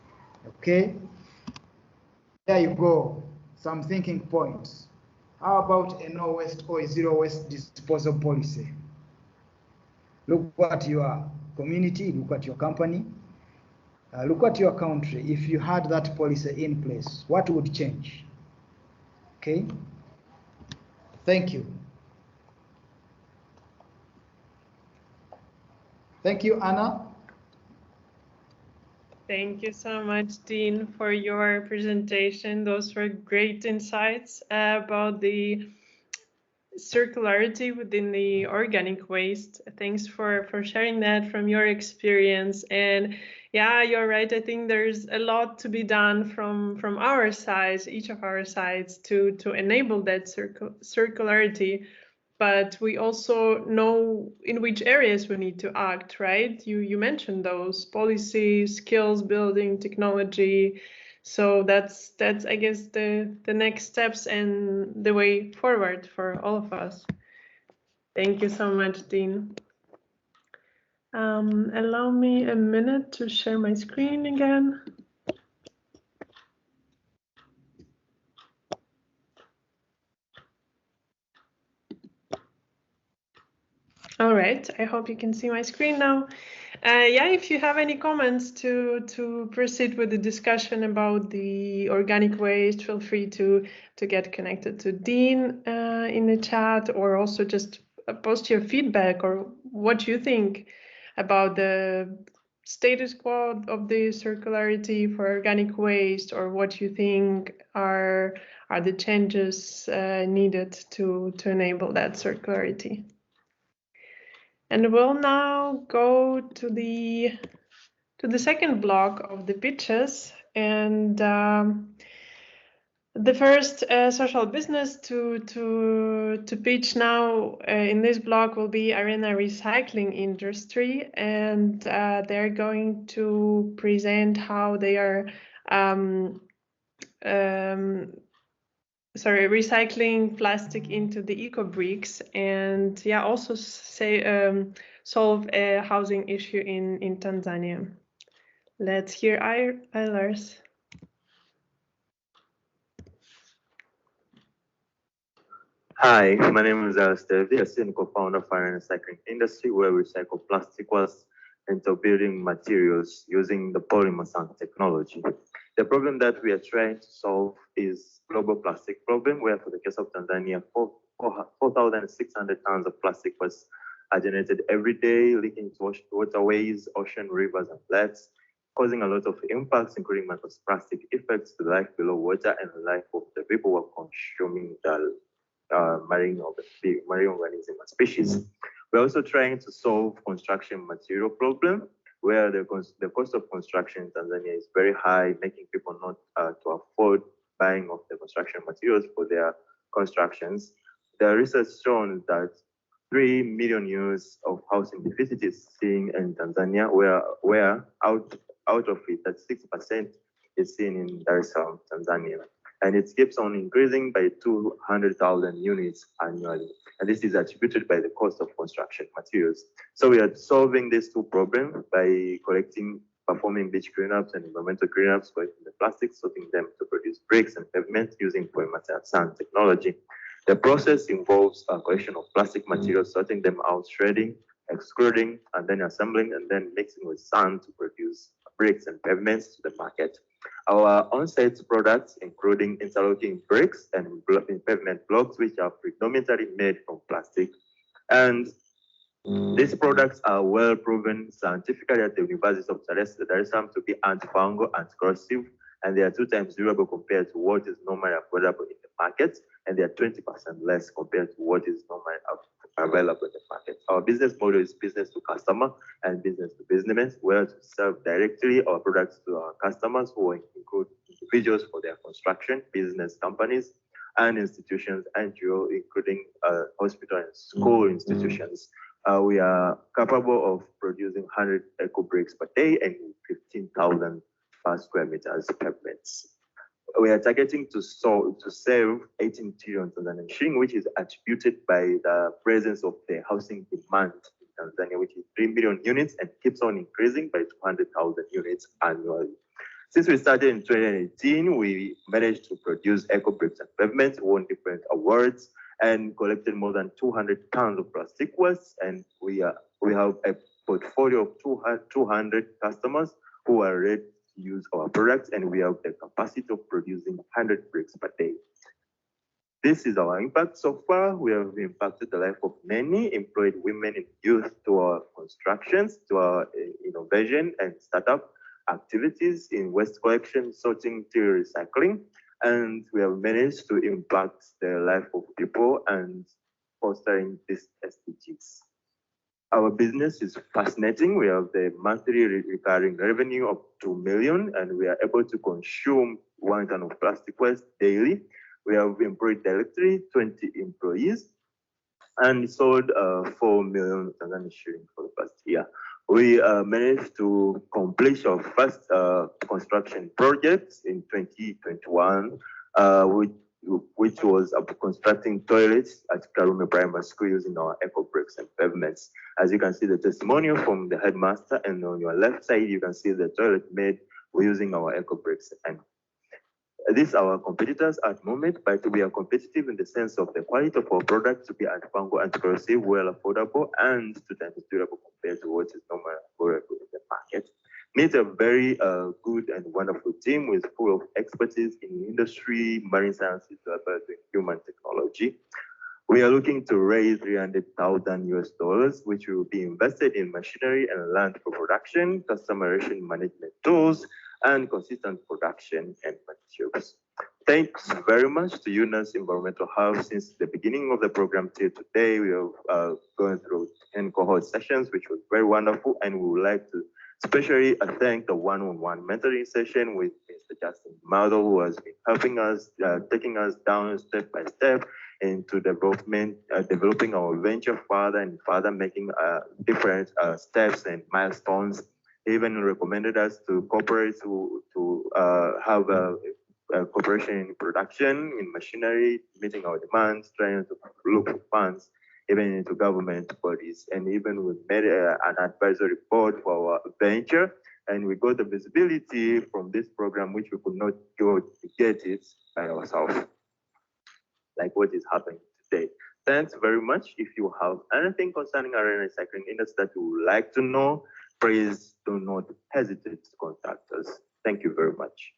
Okay? There you go, some thinking points. How about a no waste or a zero waste disposal policy? Look at your community, look at your company, look at your country. If you had that policy in place, what would change? Okay? Thank you. Thank you, Anna. Thank you so much, Dean, for your presentation. Those were great insights about the circularity within the organic waste. Thanks for sharing that from your experience. And yeah, you're right. I think there's a lot to be done from our sides, each of our sides, to enable that circularity. But we also know in which areas we need to act, right? You mentioned those policies, skills building, technology. So that's I guess the next steps and the way forward for all of us. Thank you so much, Dean. Allow me a minute to share my screen again. All right, I hope you can see my screen now. Yeah, if you have any comments to proceed with the discussion about the organic waste, feel free to get connected to Dean in the chat, or also just post your feedback or what you think about the status quo of the circularity for organic waste, or what you think are the changes needed to enable that circularity. And we'll now go to the second block of the pitches, and the first social business to pitch now in this block will be Arena Recycling Industry, and they're going to present how they are recycling plastic into the eco bricks, and yeah, also solve a housing issue in Tanzania. Let's hear Eilers. Hi, my name is Alistair, a senior co-founder of Arena Recycling Industry, where we recycle plastic waste into building materials using the polymer sand technology. The problem that we are trying to solve is global plastic problem, where for the case of Tanzania, 4,600 tons of plastic waste are generated every day, leaking to waterways, ocean, rivers, and lakes, causing a lot of impacts, including microplastic effects to life below water and the life of the people who are consuming the marine organism and species. We're also trying to solve construction material problem, where the cost of construction in Tanzania is very high, making people not to afford buying of the construction materials for their constructions. The research shown that 3 million units of housing deficit is seen in Tanzania, where out of it, that 6% is seen in Dar es Salaam, Tanzania. And it keeps on increasing by 200,000 units annually. And this is attributed by the cost of construction materials. So we are solving these two problems by performing beach cleanups and environmental cleanups, collecting the plastics, sorting them to produce bricks and pavement using polymer sand technology. The process involves a collection of plastic materials, sorting them out, shredding, excluding, and then assembling, and then mixing with sand to produce bricks and pavements to the market. Our on-site products, including interlocking bricks and pavement blocks, which are predominantly made from plastic. And these products are well proven scientifically at the University of Dar es Salaam to be antifungal, anti-corrosive, and they are 2 times durable compared to what is normally available in the market, and they are 20% less compared to what is normally available in the market. Our business model is business to customer and business to business, where to serve directly our products to our customers, who include individuals for their construction, business companies, and institutions, NGO, including hospital and school institutions. We are capable of producing 100 eco bricks per day and 15,000 per square meters pavements. We are targeting to save 18 trillion Tanzanian shilling, which is attributed by the presence of the housing demand in Tanzania, which is 3 million units and keeps on increasing by 200,000 units annually. Since we started in 2018, we managed to produce eco bricks and pavements, won different awards, and collected more than 200 tons of plastic waste. And we have a portfolio of 200 customers who are ready to use our products, and we have the capacity of producing 100 bricks per day. This is our impact so far. We have impacted the life of many, employed women and youth to our constructions, to our innovation and startup activities in waste collection, sorting, material recycling, and we have managed to impact the life of people and fostering these SDGs. Our business is fascinating. We have the monthly recurring revenue of 2 million, and we are able to consume 1 ton of plastic waste daily. We have employed directly 20 employees and sold 4 million Tanzanian shillings for the past year. We managed to complete our first construction project in 2021, which was constructing toilets at Karume Primary School using our eco bricks and pavements. As you can see the testimonial from the headmaster, and on your left side, you can see the toilet made using our eco bricks. And these are our competitors at the moment, but we are competitive in the sense of the quality of our product to be antifungal, anticorrosive, well affordable, and student durable compared to what is normally available in the market. It's a very good and wonderful team with full of expertise in industry, marine sciences, human technology. We are looking to raise $300,000 which will be invested in machinery and land for production, customer relation management tools, and consistent production and materials. Thanks very much to UNAS Environmental Hub. Since the beginning of the program till today, we have gone through 10 cohort sessions, which was very wonderful, and we would like to especially thank the one-on-one mentoring session with Mr. Justin Mado, who has been helping us, taking us down step by step into developing our venture further and further, making different steps and milestones. He even recommended us to cooperate to have a cooperation in production, in machinery, meeting our demands, trying to look for funds, even into government bodies. And even we made an advisory board for our venture, and we got the visibility from this program, which we could not go to get it by ourselves, like what is happening today. Thanks very much. If you have anything concerning our recycling industry that you would like to know, please do not hesitate to contact us. Thank you very much.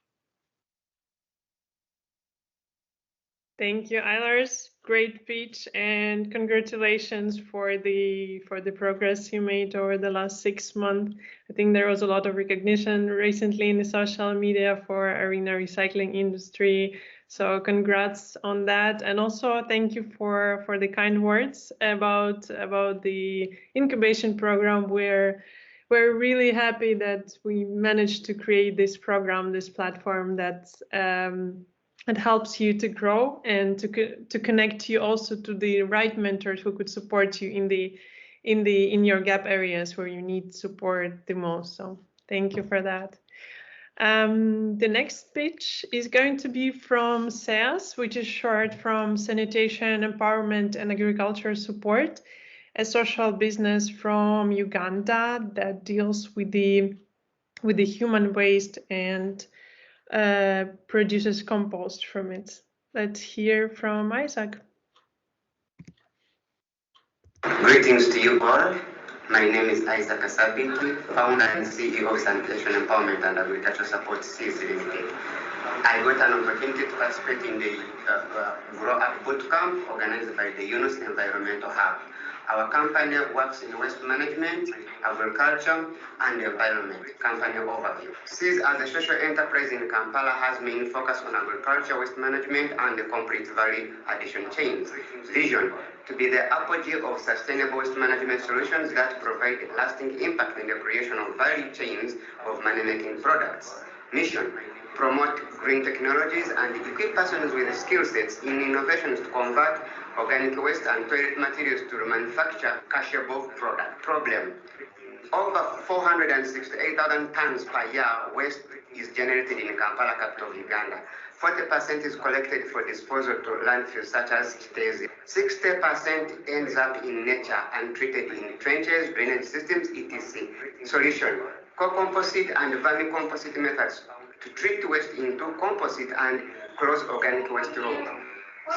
Thank you, Eilers. Great speech, and congratulations for the progress you made over the last 6 months. I think there was a lot of recognition recently in the social media for arena recycling industry. So congrats on that, and also thank you for the kind words about the incubation program. We're really happy that we managed to create this program, this platform that's it helps you to grow and to connect you also to the right mentors who could support you in your gap areas where you need support the most. So thank you for that. The next speech is going to be from SEAS, which is short from Sanitation, Empowerment and Agriculture Support, a social business from Uganda that deals with the human waste and produces compost from it. Let's hear from Isaac. Greetings to you all. My name is Isaac Asabiki, founder and CEO of Sanitation, Empowerment and Agriculture Support CC Limited. I got an opportunity to participate in the GrowUp bootcamp organized by the UNAS Environmental Hub. Our company works in waste management, agriculture, and environment. Company overview. SEAS as a social enterprise in Kampala has main focus on agriculture, waste management, and the complete value addition chains. Vision: to be the apogee of sustainable waste management solutions that provide lasting impact in the creation of value chains of money-making products. Mission: promote green technologies and equip persons with skill sets in innovations to convert organic waste and toilet materials to manufacture cashable product. Problem: over 468,000 tons per year waste is generated in Kampala, capital of Uganda. 40% is collected for disposal to landfills such as Kitezi. 60% ends up in nature and treated in trenches, drainage systems, etc. Solution: co-composite and vermicomposite methods to treat waste into composite and close organic waste road.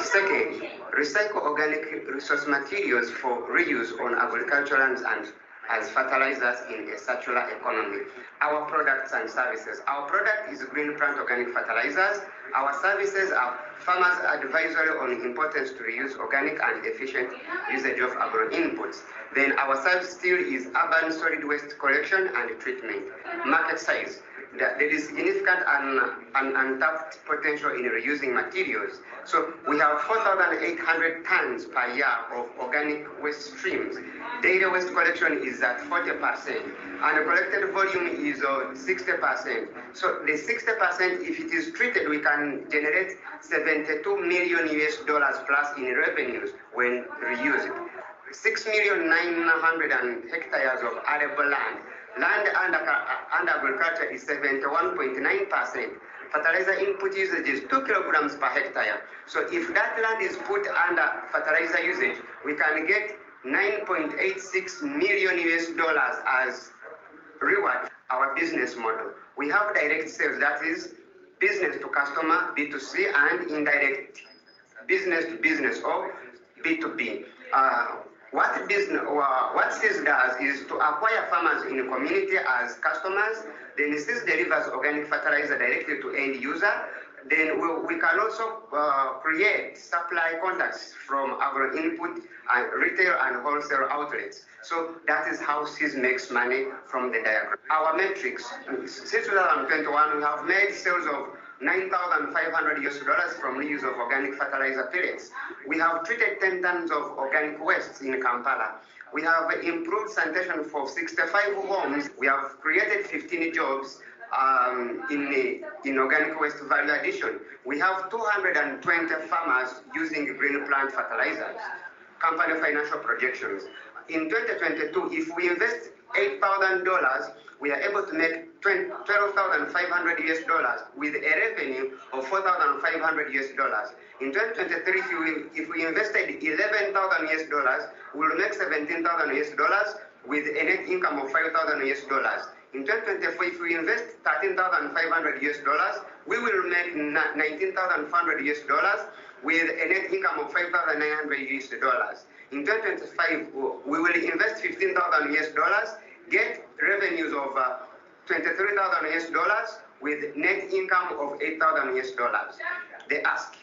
Second, recycle organic resource materials for reuse on agricultural lands and as fertilizers in a circular economy. Our products and services. Our product is green plant organic fertilizers. Our services are farmers advisory on importance to reuse organic and efficient usage of agro inputs. Then our service still is urban solid waste collection and treatment. Market size. There is significant and untapped potential in reusing materials. So we have 4,800 tons per year of organic waste streams. Daily waste collection is at 40%, and the collected volume is 60%. So the 60%, if it is treated, we can generate $72 million plus in revenues when reused. 6,900,000 hectares of arable land. Land under agriculture is 71.9%. Fertilizer input usage is 2 kilograms per hectare. So if that land is put under fertilizer usage, we can get $9.86 million as reward. Our business model. We have direct sales, that is business to customer, B2C, and indirect business to business or B2B. What SIS does is to acquire farmers in the community as customers. Then SIS delivers organic fertilizer directly to end user. Then we can also create supply contacts from agro input and retail and wholesale outlets. So that is how SIS makes money from the diagram. Our metrics. Since 2021, we have made sales of $9,500 from reuse of organic fertilizer pellets. We have treated 10 tons of organic waste in Kampala. We have improved sanitation for 65 homes. We have created 15 jobs in organic waste value addition. We have 220 farmers using green plant fertilizers. Company financial projections. In 2022, if we invest $8,000, we are able to make $12,500 with a revenue of $4,500. In 2023, if we invested $11,000, we will make $17,000 with a net income of $5,000. In 2024, if we invest $13,500, we will make $19,500 with a net income of $5,900. In 2025, we will invest $15,000, get revenues of $23,000 with net income of $8,000. They ask,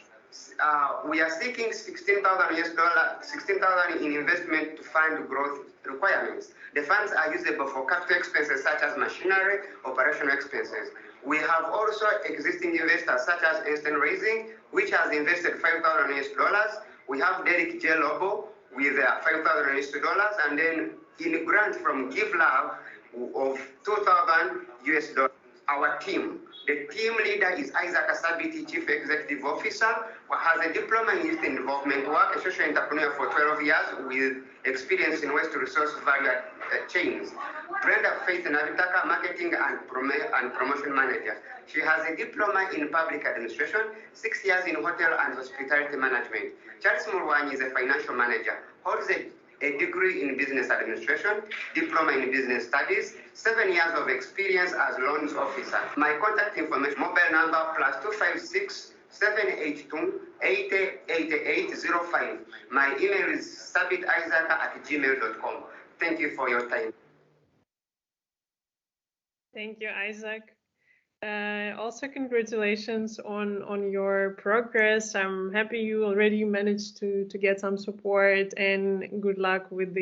we are seeking $16,000 in investment to fund growth requirements. The funds are usable for capital expenses such as machinery, operational expenses. We have also existing investors such as Instant Raising, which has invested $5,000. We have Derek J. Lobo with $5,000, and then in grant from Give Love of $2,000. Our team. The team leader is Isaac Asabiti, Chief Executive Officer, who has a diploma in youth involvement work, a social entrepreneur for 12 years with experience in waste resource value chains. Brenda Faith Navitaka, Marketing and Promotion Manager. She has a diploma in public administration, 6 years in hotel and hospitality management. Charles Murwanyi is a financial manager, holds a degree in business administration, diploma in business studies, 7 years of experience as loans officer. My contact information, mobile number +256 782 808805. My email is sabitisaaka@gmail.com. Thank you for your time. Thank you, Isaac. Also, congratulations on your progress. I'm happy you already managed to get some support, and good luck with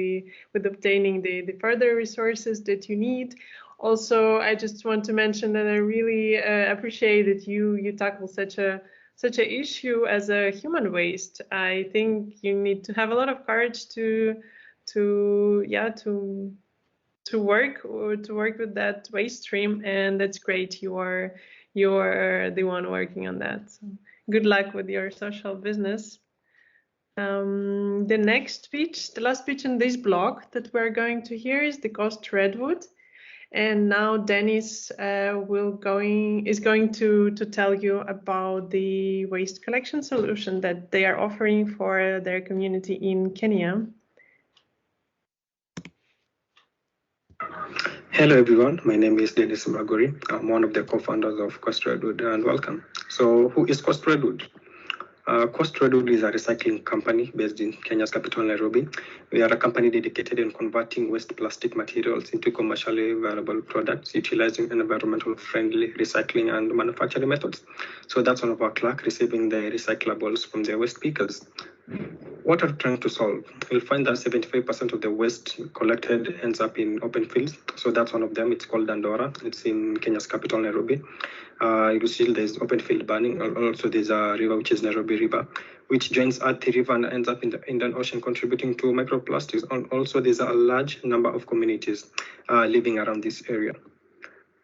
obtaining the further resources that you need. Also, I just want to mention that I really appreciate that you tackle such a issue as a human waste. I think you need to have a lot of courage to work with that waste stream, and that's great. You're the one working on that. So good luck with your social business. The next speech, the last speech in this blog that we're going to hear is the Coast Redwood, And now Dennis is going to tell you about the waste collection solution that they are offering for their community in Kenya. Hello everyone, my name is Dennis Magori. I'm one of the co-founders of Redwood, and welcome. So who is Redwood? Redwood is a recycling company based in Kenya's capital, Nairobi. We are a company dedicated in converting waste plastic materials into commercially viable products, utilizing environmental friendly recycling and manufacturing methods. So that's one of our clerks receiving the recyclables from the waste pickers. What are we trying to solve? You'll find that 75% of the waste collected ends up in open fields. So that's one of them. It's called Dandora. It's in Kenya's capital, Nairobi. You see there's open field burning. Also, there's a river, which is Nairobi River, which joins Athi River and ends up in the Indian Ocean, contributing to microplastics. And also, there's a large number of communities living around this area.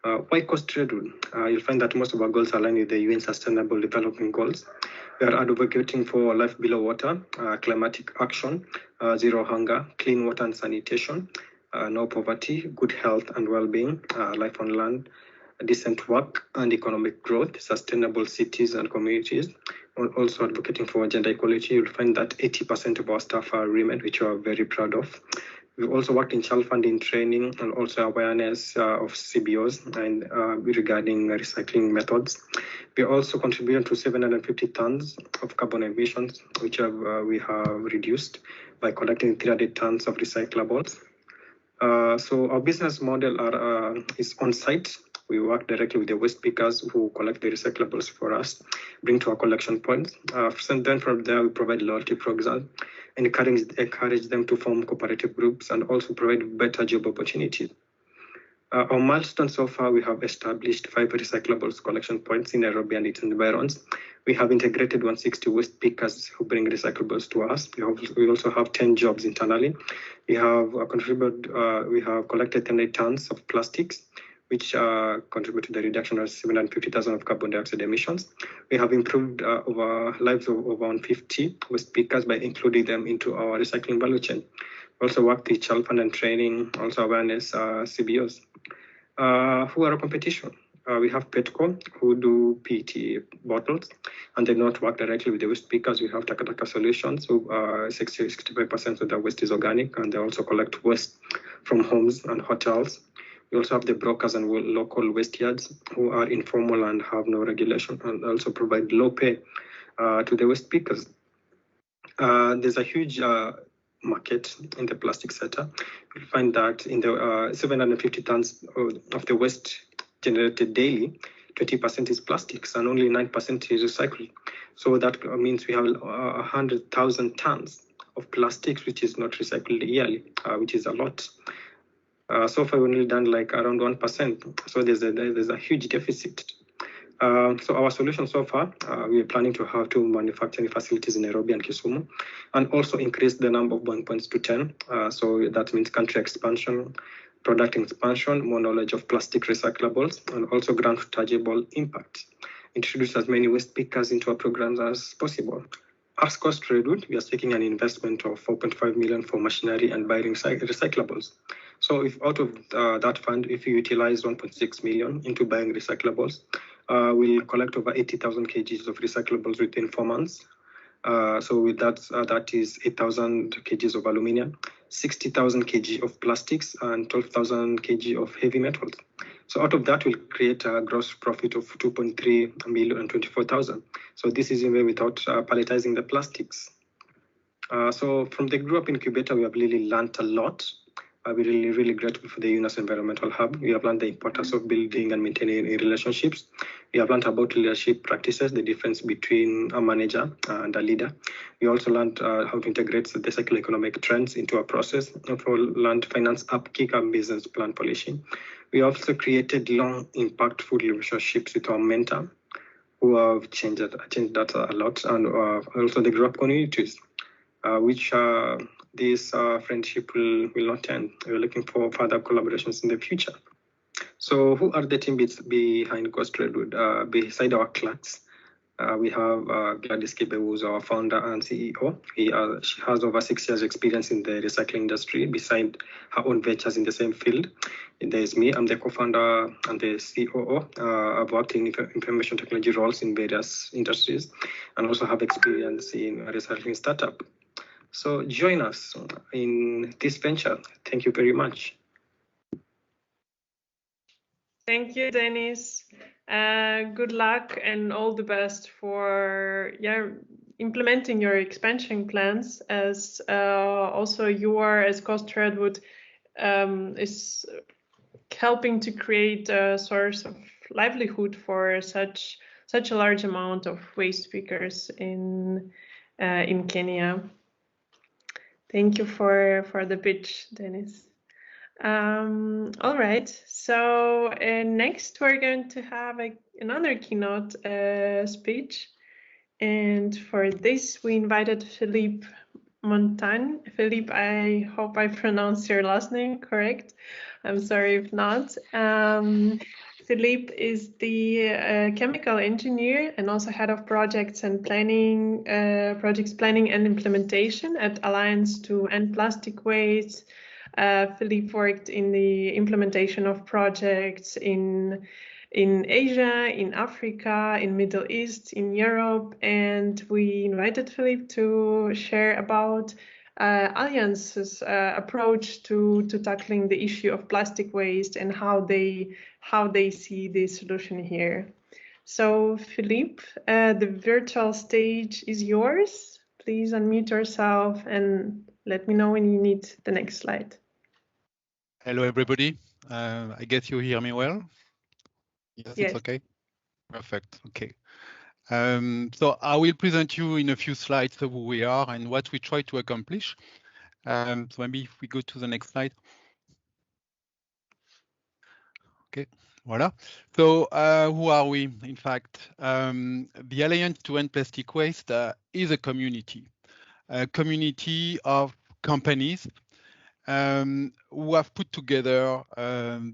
Why Redwood? You'll find that most of our goals align with the UN Sustainable Development Goals. We are advocating for life below water, climatic action, zero hunger, clean water and sanitation, no poverty, good health and well-being, life on land, decent work and economic growth, sustainable cities and communities. We're also advocating for gender equality. You'll find that 80% of our staff are women, which we are very proud of. We've also worked in child funding training and also awareness of CBOs and regarding recycling methods. We also contributed to 750 tons of carbon emissions, which we have reduced by collecting 300 tons of recyclables. So our business model is on-site. We work directly with the waste pickers who collect the recyclables for us, bring to our collection points. Then from there, we provide loyalty programs, encourage them to form cooperative groups, and also provide better job opportunities. Our milestone so far, we have established 5 recyclables collection points in Nairobi and its environs. We have integrated 160 waste pickers who bring recyclables to us. We also have 10 jobs internally. We have collected 10 tons of plastics, which contribute to the reduction of 750,000 of carbon dioxide emissions. We have improved lives of over 150 waste pickers by including them into our recycling value chain. We also work with child fund and training, also awareness, CBOs. Who are our competition? We have Petco, who do PET bottles, and they not work directly with the waste pickers. We have Takataka Solutions, who 65% of their waste is organic, and they also collect waste from homes and hotels. We also have the brokers and local waste yards who are informal and have no regulation, and also provide low pay to the waste pickers. There's a huge market in the plastic sector. You'll find that in the 750 tons of the waste generated daily, 20% is plastics and only 9% is recycled. So that means we have 100,000 tons of plastics, which is not recycled yearly, which is a lot. So far, we've only done like around 1%. So there's a huge deficit. So our solution so far, we are planning to have 2 manufacturing facilities in Nairobi and Kisumu, and also increase the number of burn points to 10. So that means country expansion, product expansion, more knowledge of plastic recyclables, and also grant tangible impact. Introduce as many waste pickers into our programs as possible. As Redwood, we are seeking an investment of 4.5 million for machinery and buying recyclables. So if out of that fund, if you utilize 1.6 million into buying recyclables, we'll collect over 80,000 kgs of recyclables within 4 months. So with that is 8,000 kgs of aluminium, 60,000 kg of plastics, and 12,000 kg of heavy metals. So out of that, we'll create a gross profit of 2.3 million and 24,000. So this is even without palletizing the plastics. So from the GrowUp incubator, we have really learned a lot. We're really grateful for the UNAS Environmental Hub. We have learned the importance of building and maintaining relationships. We have learned about leadership practices, the difference between a manager and a leader. We also learned how to integrate the cycle economic trends into our process. We also learned finance upkick and business plan polishing. We also created long, impactful relationships with our mentor, who have changed that a lot, and also the GrowUp communities, which this friendship will not end. We're looking for further collaborations in the future. So who are the teammates behind Redwood? Beside our clerks, We have Gladys Kibe, who's our founder and CEO. She has over 6 years experience in the recycling industry, beside her own ventures in the same field. And there's me, I'm the co-founder and the COO. I've worked in information technology roles in various industries and also have experience in a recycling startup. So join us in this venture. Thank you very much. Thank you, Dennis. Good luck and all the best for implementing your expansion plans, as also you are, as Coast Redwood, is helping to create a source of livelihood for such a large amount of waste pickers in Kenya. Thank you for the pitch, Dennis. All right, so next we're going to have another keynote speech, and for this we invited Phillippe Montagne. Phillippe, I hope I pronounced your last name correct. I'm sorry if not. Phillippe is the chemical engineer and also head of projects and planning, projects planning and implementation at Alliance to End Plastic Waste. Phillippe worked in the implementation of projects in Asia, in Africa, in Middle East, in Europe, and we invited Phillippe to share about Alliance's approach to tackling the issue of plastic waste and how they see the solution here. So Phillippe, the virtual stage is yours. Please unmute yourself and let me know when you need the next slide. Hello, everybody. I guess you hear me well? Yes, it's okay? Perfect, okay. So I will present you in a few slides who we are and what we try to accomplish. So maybe if we go to the next slide. Okay, voila. So who are we? In fact, the Alliance to End Plastic Waste is a community of companies who have put together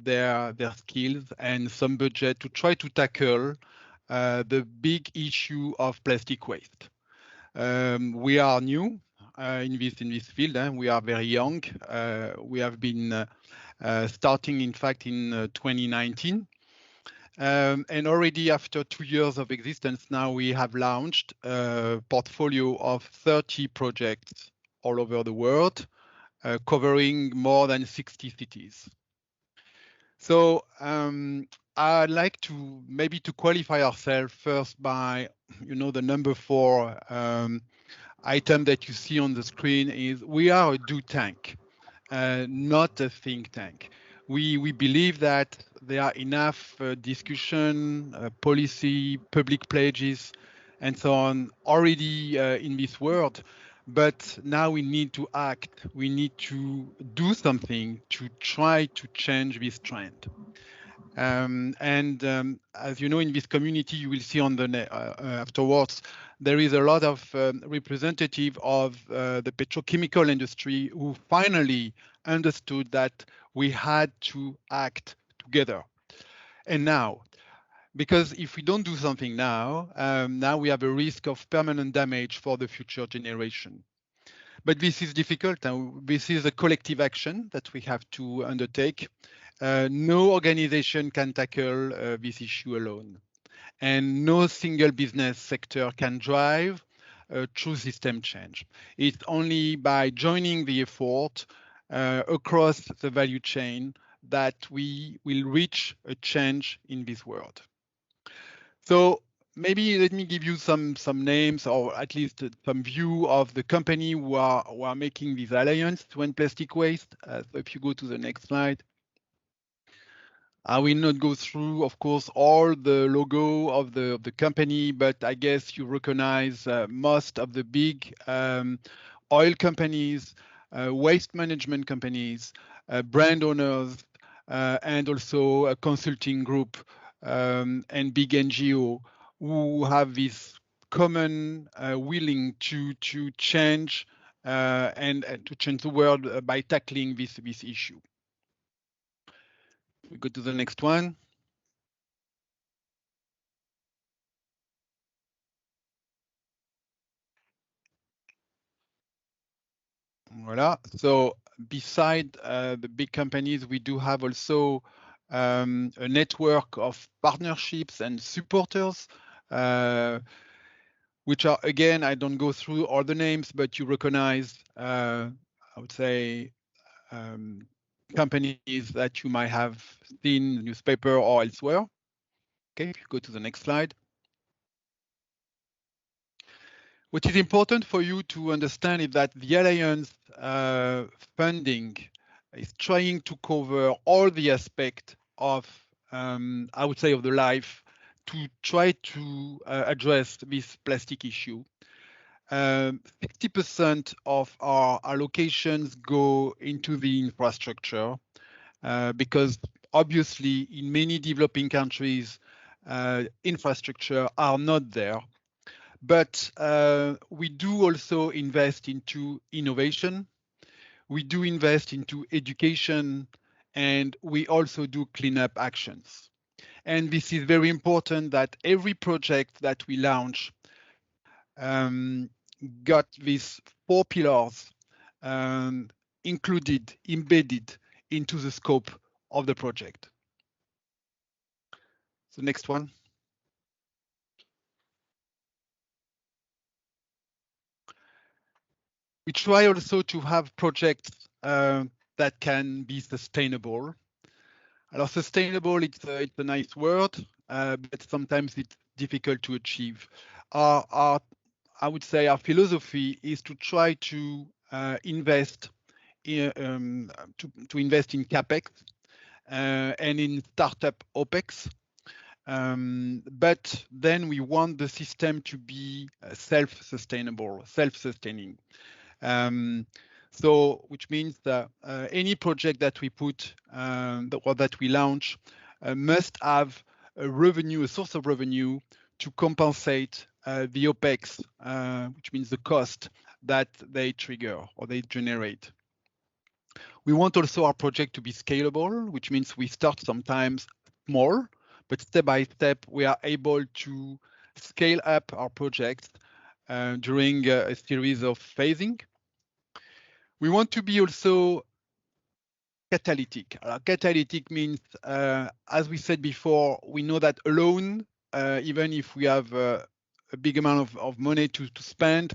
their skills and some budget to try to tackle the big issue of plastic waste. We are new in this field. We are very young. We have been starting, in fact, in 2019. And already after 2 years of existence, now we have launched a portfolio of 30 projects all over the world, covering more than 60 cities. So I'd like to maybe to qualify ourselves first by, the number 4 item that you see on the screen is we are a do tank, not a think tank. We believe that there are enough discussion, policy, public pledges, and so on already in this world. But now we need to act. We need to do something to try to change this trend. As you know, in this community, you will see on the afterwards, there is a lot of representative of the petrochemical industry who finally understood that we had to act together. And now, because if we don't do something now, now we have a risk of permanent damage for the future generation. But this is difficult, and this is a collective action that we have to undertake. No organization can tackle this issue alone, and no single business sector can drive true system change. It's only by joining the effort across the value chain that we will reach a change in this world. So maybe let me give you some names, or at least some view of the company who are making this alliance to end plastic waste. So if you go to the next slide. I will not go through, of course, all the logo of the company, but I guess you recognize most of the big oil companies, waste management companies, brand owners, and also a consulting group and big NGO who have this common willing to change and to change the world by tackling this issue. We go to the next one. Voila. So beside the big companies, we do have also a network of partnerships and supporters, which are, again, I don't go through all the names, but you recognize, I would say, companies that you might have seen in the newspaper or elsewhere. Okay, if you go to the next slide. What is important for you to understand is that the Alliance funding is trying to cover all the aspects of, I would say, of the life to try to address this plastic issue. 60% of our allocations go into the infrastructure because obviously in many developing countries, infrastructure are not there. But we do also invest into innovation. We do invest into education, and we also do cleanup actions. And this is very important that every project that we launch got these 4 pillars included, embedded into the scope of the project. So next one. We try also to have projects that can be sustainable. Alors, sustainable, it's a nice word, but sometimes it's difficult to achieve. I would say our philosophy is to try to invest in, to invest in capex and in startup opex. But then we want the system to be self-sustainable, self-sustaining. So, which means that any project that we put or that we launch must have a revenue, a source of revenue to compensate the OPEX, which means the cost that they trigger or they generate. We want also our project to be scalable, which means we start sometimes small, but step by step, we are able to scale up our projects during a series of phasing. We want to be also catalytic. Catalytic means, as we said before, we know that alone, even if we have a big amount of money to spend,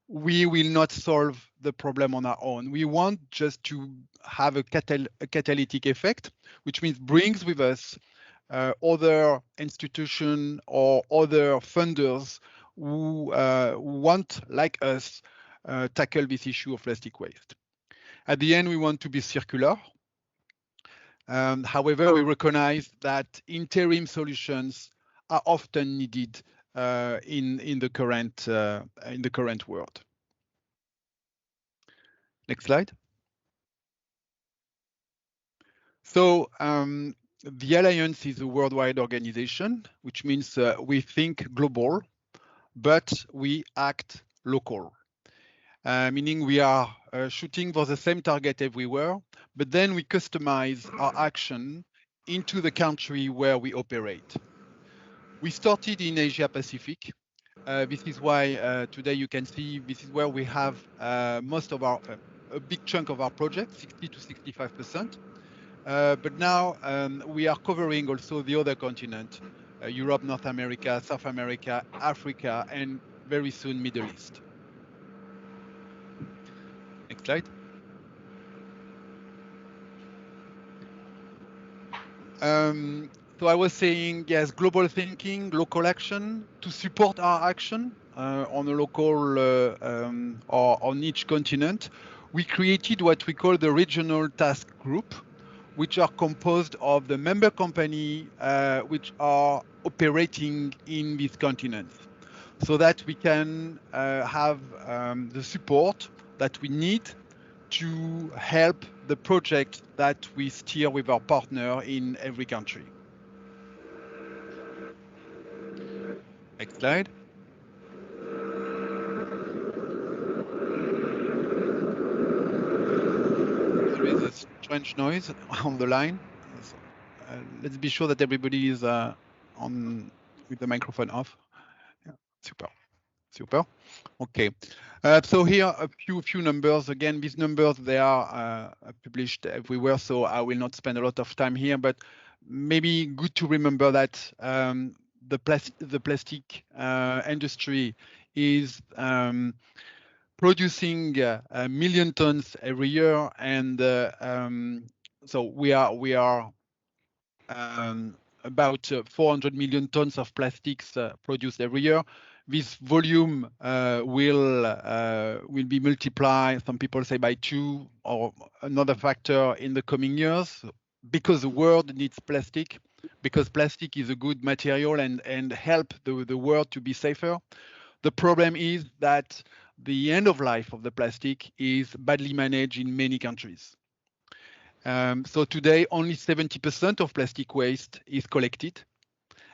we will not solve the problem on our own. We want just to have a catalytic effect, which means brings with us other institutions or other funders who want, like us, tackle this issue of plastic waste. At the end, we want to be circular. However, we recognize that interim solutions are often needed in the current world. Next slide. So the Alliance is a worldwide organization, which means we think global, but we act local. Meaning we are shooting for the same target everywhere, but then we customize our action into the country where we operate. We started in Asia Pacific. This is why today you can see this is where we have most of our, a big chunk of our project, 60 to 65%. But now we are covering also the other continent, Europe, North America, South America, Africa, and very soon Middle East. Next slide. So I was saying, yes, global thinking, local action to support our action on a local or on each continent. We created what we call the regional task group, which are composed of the member company which are operating in these continents, so that we can have the support that we need to help the project that we steer with our partner in every country. Next slide. There is a strange noise on the line. So, let's be sure that everybody is on with the microphone off. Yeah, super. Super. Okay. So here a few numbers. Again, these numbers, they are published everywhere, so I will not spend a lot of time here, but maybe good to remember that the plastic industry is producing a million tons every year, and so we are about 400 million tons of plastics produced every year. This volume will be multiplied, some people say by 2 or another factor in the coming years, because the world needs plastic, because plastic is a good material and help the world to be safer. The problem is that the end of life of the plastic is badly managed in many countries. So today, only 70% of plastic waste is collected,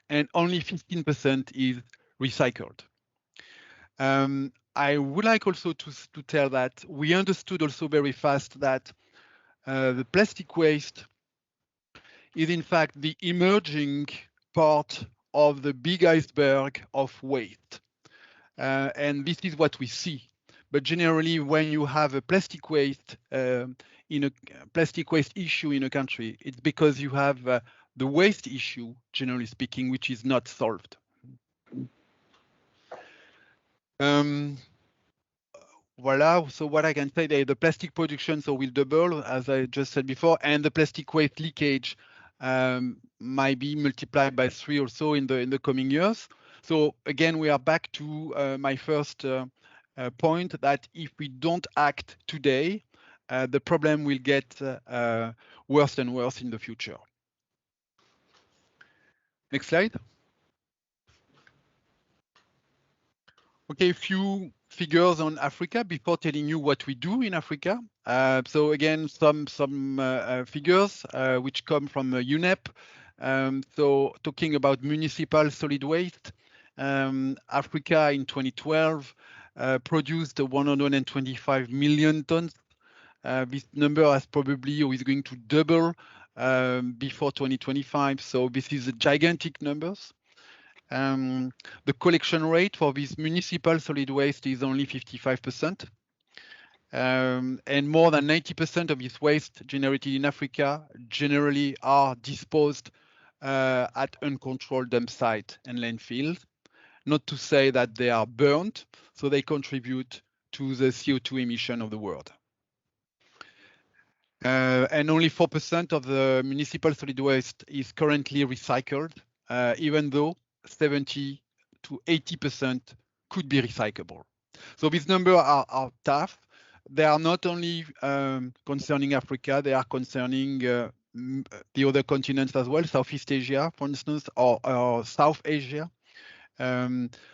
and only 15% is recycled. I would like also to tell that we understood also very fast that the plastic waste is in fact the emerging part of the big iceberg of waste. And this is what we see. But generally, when you have a plastic waste issue in a country, it's because you have the waste issue, generally speaking, which is not solved. Voila. So what I can say, the plastic production will double, as I just said before, and the plastic waste leakage might be multiplied by 3 or so in the coming years. So again, we are back to my first point that if we don't act today, the problem will get worse and worse in the future. Next slide. Okay, a few figures on Africa before telling you what we do in Africa. So again, some figures which come from UNEP. So talking about municipal solid waste, Africa in 2012 produced 125 million tons. This number has probably or is going to double before 2025. So this is a gigantic numbers. The collection rate for this municipal solid waste is only 55%. And more than 90% of this waste generated in Africa generally are disposed at uncontrolled dump sites and landfills. Not to say that they are burnt, so they contribute to the CO2 emission of the world. And only 4% of the municipal solid waste is currently recycled, even though 70 to 80% could be recyclable. So these numbers are tough. They are not only concerning Africa, they are concerning the other continents as well, Southeast Asia, for instance, or South Asia.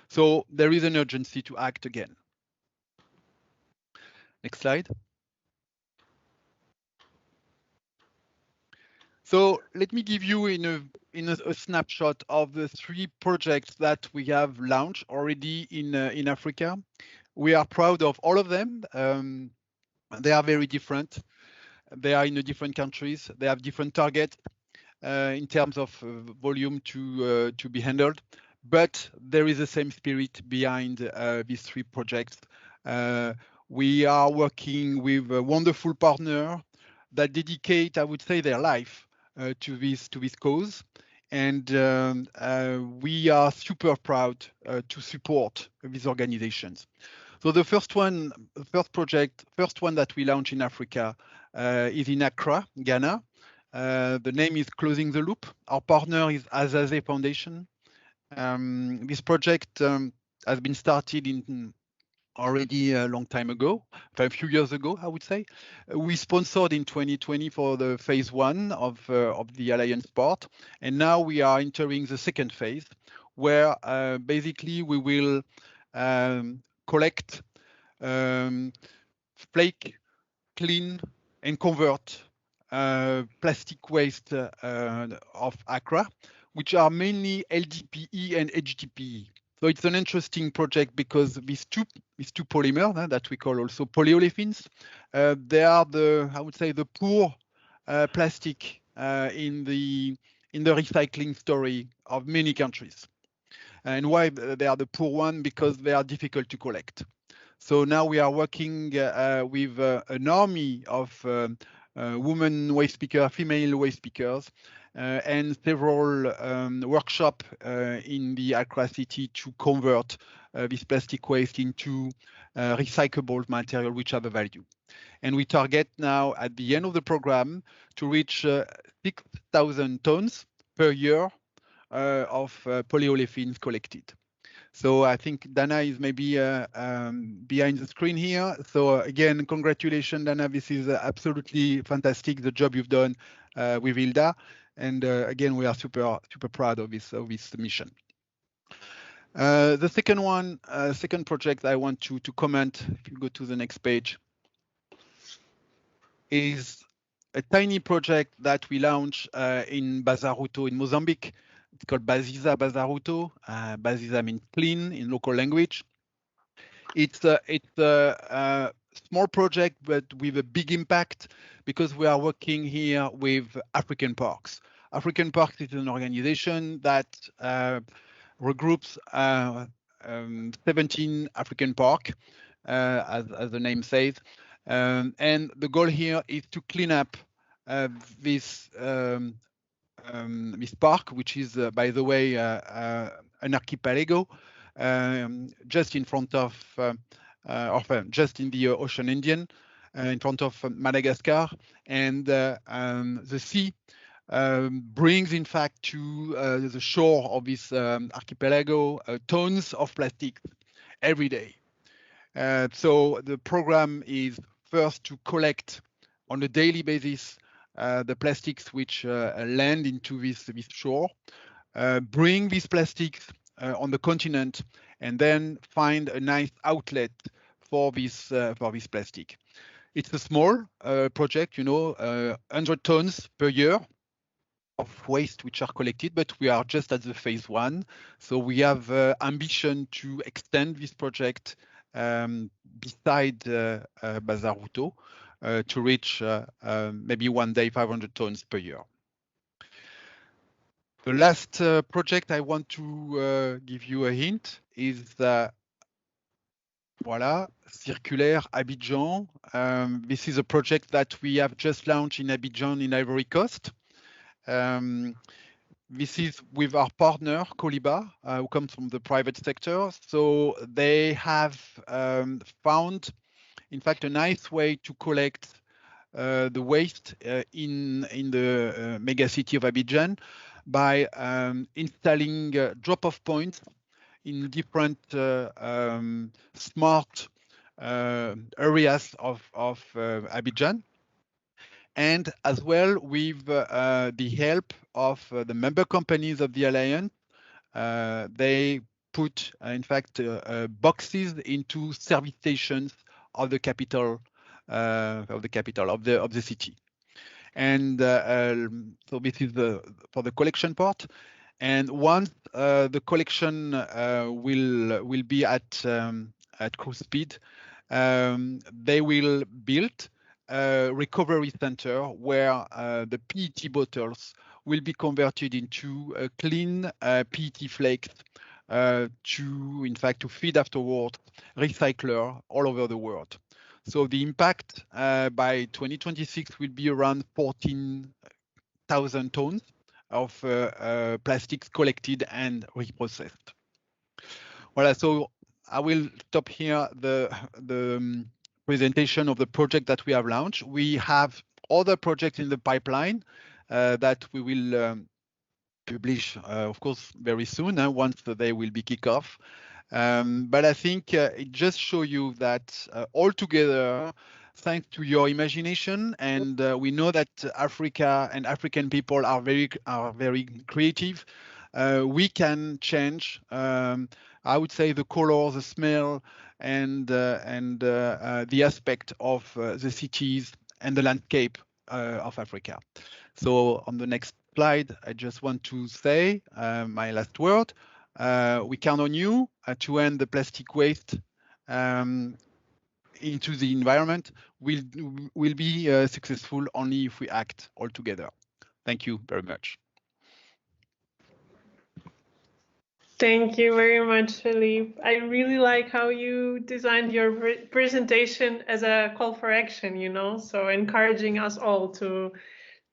So there is an urgency to act again. Next slide. So let me give you in a snapshot of the 3 projects that we have launched already in Africa. We are proud of all of them. They are very different. They are in different countries. They have different targets in terms of volume to be handled. But there is the same spirit behind these 3 projects. We are working with a wonderful partner that dedicate, I would say, their life to this cause, and we are super proud to support these organizations. So the first one that we launched in Africa is in Accra, Ghana. The name is Closing the Loop. Our partner is AHEZA Foundation. This project has been started already a long time ago, a few years ago, I would say. We sponsored in 2020 for the phase 1 of the Alliance part, and now we are entering the second phase, where basically we will collect, flake, clean, and convert plastic waste of Accra, which are mainly LDPE and HDPE. So it's an interesting project because these two polymers that we call also polyolefins, they are I would say the poor plastic in the recycling story of many countries. And why they are the poor one? Because they are difficult to collect. So now we are working with an army of women waste pickers, female waste pickers, and several workshops in the Accra city to convert this plastic waste into recyclable material which have a value. And we target now at the end of the program to reach 6,000 tons per year of polyolefins collected. So I think Dana is maybe behind the screen here. So again, congratulations, Dana. This is absolutely fantastic, the job you've done with Hilda. And again, we are super proud of this mission. The second one, second project I want to comment, if you go to the next page, is a tiny project that we launched in Bazaruto in Mozambique. It's called Baziza Bazaruto. Baziza means clean in local language. It's a small project, but with a big impact because we are working here with African Parks. African Parks is an organization that regroups 17 African parks, as the name says. And the goal here is to clean up this park, which is, by the way, an archipelago just in front of, just in the Ocean Indian, in front of Madagascar. And the sea brings, in fact, to the shore of this archipelago tons of plastic every day. So the program is first to collect on a daily basis the plastics which land into this shore, bring these plastics on the continent, and then find a nice outlet for this plastic. It's a small project, 100 tons per year of waste which are collected, but we are just at the phase 1. So we have ambition to extend this project beside Bazaruto to reach maybe one day 500 tons per year. The last project I want to give you a hint is voilà, Circulaire Abidjan. This is a project that we have just launched in Abidjan in Ivory Coast. This is with our partner, Phillippe, who comes from the private sector. So they have found, in fact, a nice way to collect the waste in the mega city of Abidjan by installing drop-off points in different smart areas of Abidjan. And as well with the help of the member companies of the Alliance, they put, in fact, boxes into service stations of the capital of the city. And so this is for the collection part. And once the collection will be at cruise speed, they will build a recovery center where the PET bottles will be converted into a clean PET flakes to, in fact, to feed afterwards recycler all over the world. So the impact by 2026 will be around 14,000 tons of plastics collected and reprocessed. Voilà, so I will stop here the presentation of the project that we have launched. We have other projects in the pipeline that we will publish, of course, very soon, once they will be kicked off. But I think it just shows you that altogether, thanks to your imagination, and we know that Africa and African people are very creative, we can change, I would say, the color, the smell, and the aspect of the cities and the landscape of Africa. So on the next slide, I just want to say my last word. We count on you to end the plastic waste into the environment. Will be successful only if we act all together. Thank you very much. Thank you very much, Phillippe. I really like how you designed your presentation as a call for action, you know, so encouraging us all to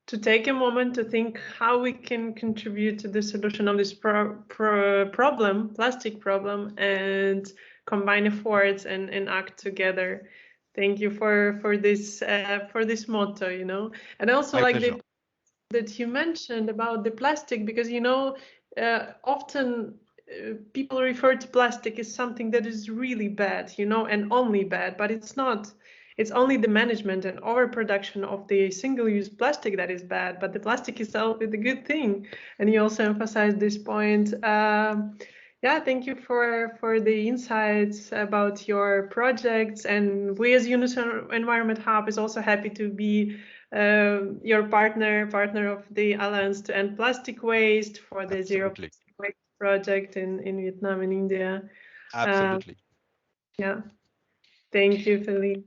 take a moment to think how we can contribute to the solution of this problem, plastic problem, and combine efforts and act together. Thank you for this motto, you know, and also My like pleasure. that you mentioned about the plastic, because you know often people refer to plastic as something that is really bad, you know, and only bad, but it's not. It's only the management and overproduction of the single-use plastic that is bad, but the plastic itself is a good thing. And you also emphasized this point. Yeah, thank you for the insights about your projects. And we as Unison Environment Hub is also happy to be your partner of the Alliance to End Plastic Waste for the Zero Plastic Waste project in Vietnam and India. Absolutely. Yeah, thank you, Phillippe.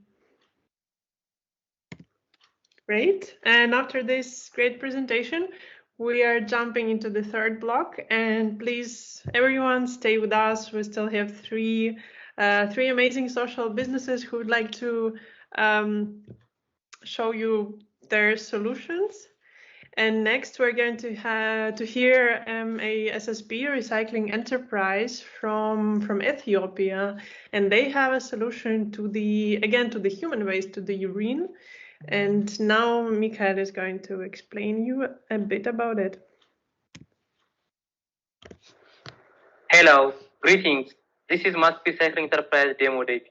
Great. And after this great presentation, we are jumping into the third block. And please, everyone, stay with us. We still have three amazing social businesses who would like to show you their solutions. And next, we're going to hear a SSP recycling enterprise from Ethiopia, and they have a solution to the human waste, to the urine. And now Michael is going to explain you a bit about it. Hello, greetings. This is MASSP Recycling Enterprise Demo David.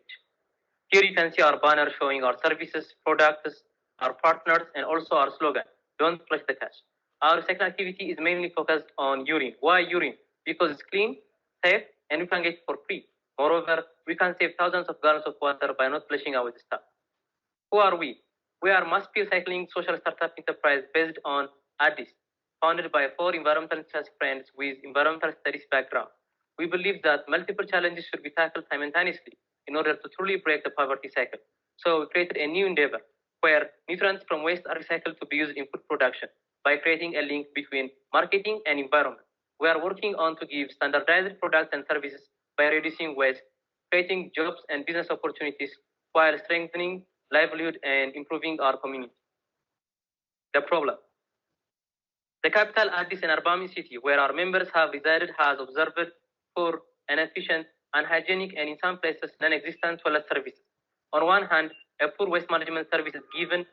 Here you can see our banner showing our services, products, our partners, and also our slogan, don't flush the cash. Our recycling activity is mainly focused on urine. Why urine? Because it's clean, safe, and we can get it for free. Moreover, we can save thousands of gallons of water by not flushing our stuff. Who are we? We are MASSP Recycling social startup enterprise based on Addis, founded by 4 environmental friends with environmental studies background. We believe that multiple challenges should be tackled simultaneously in order to truly break the poverty cycle. So we created a new endeavor where nutrients from waste are recycled to be used in food production by creating a link between marketing and environment. We are working on to give standardized products and services by reducing waste, creating jobs and business opportunities while strengthening livelihood and improving our community. The problem. The capital Addis and Arbami city, where our members have resided, has observed poor, inefficient, unhygienic, and in some places non-existent toilet services. On one hand, a poor waste management service is given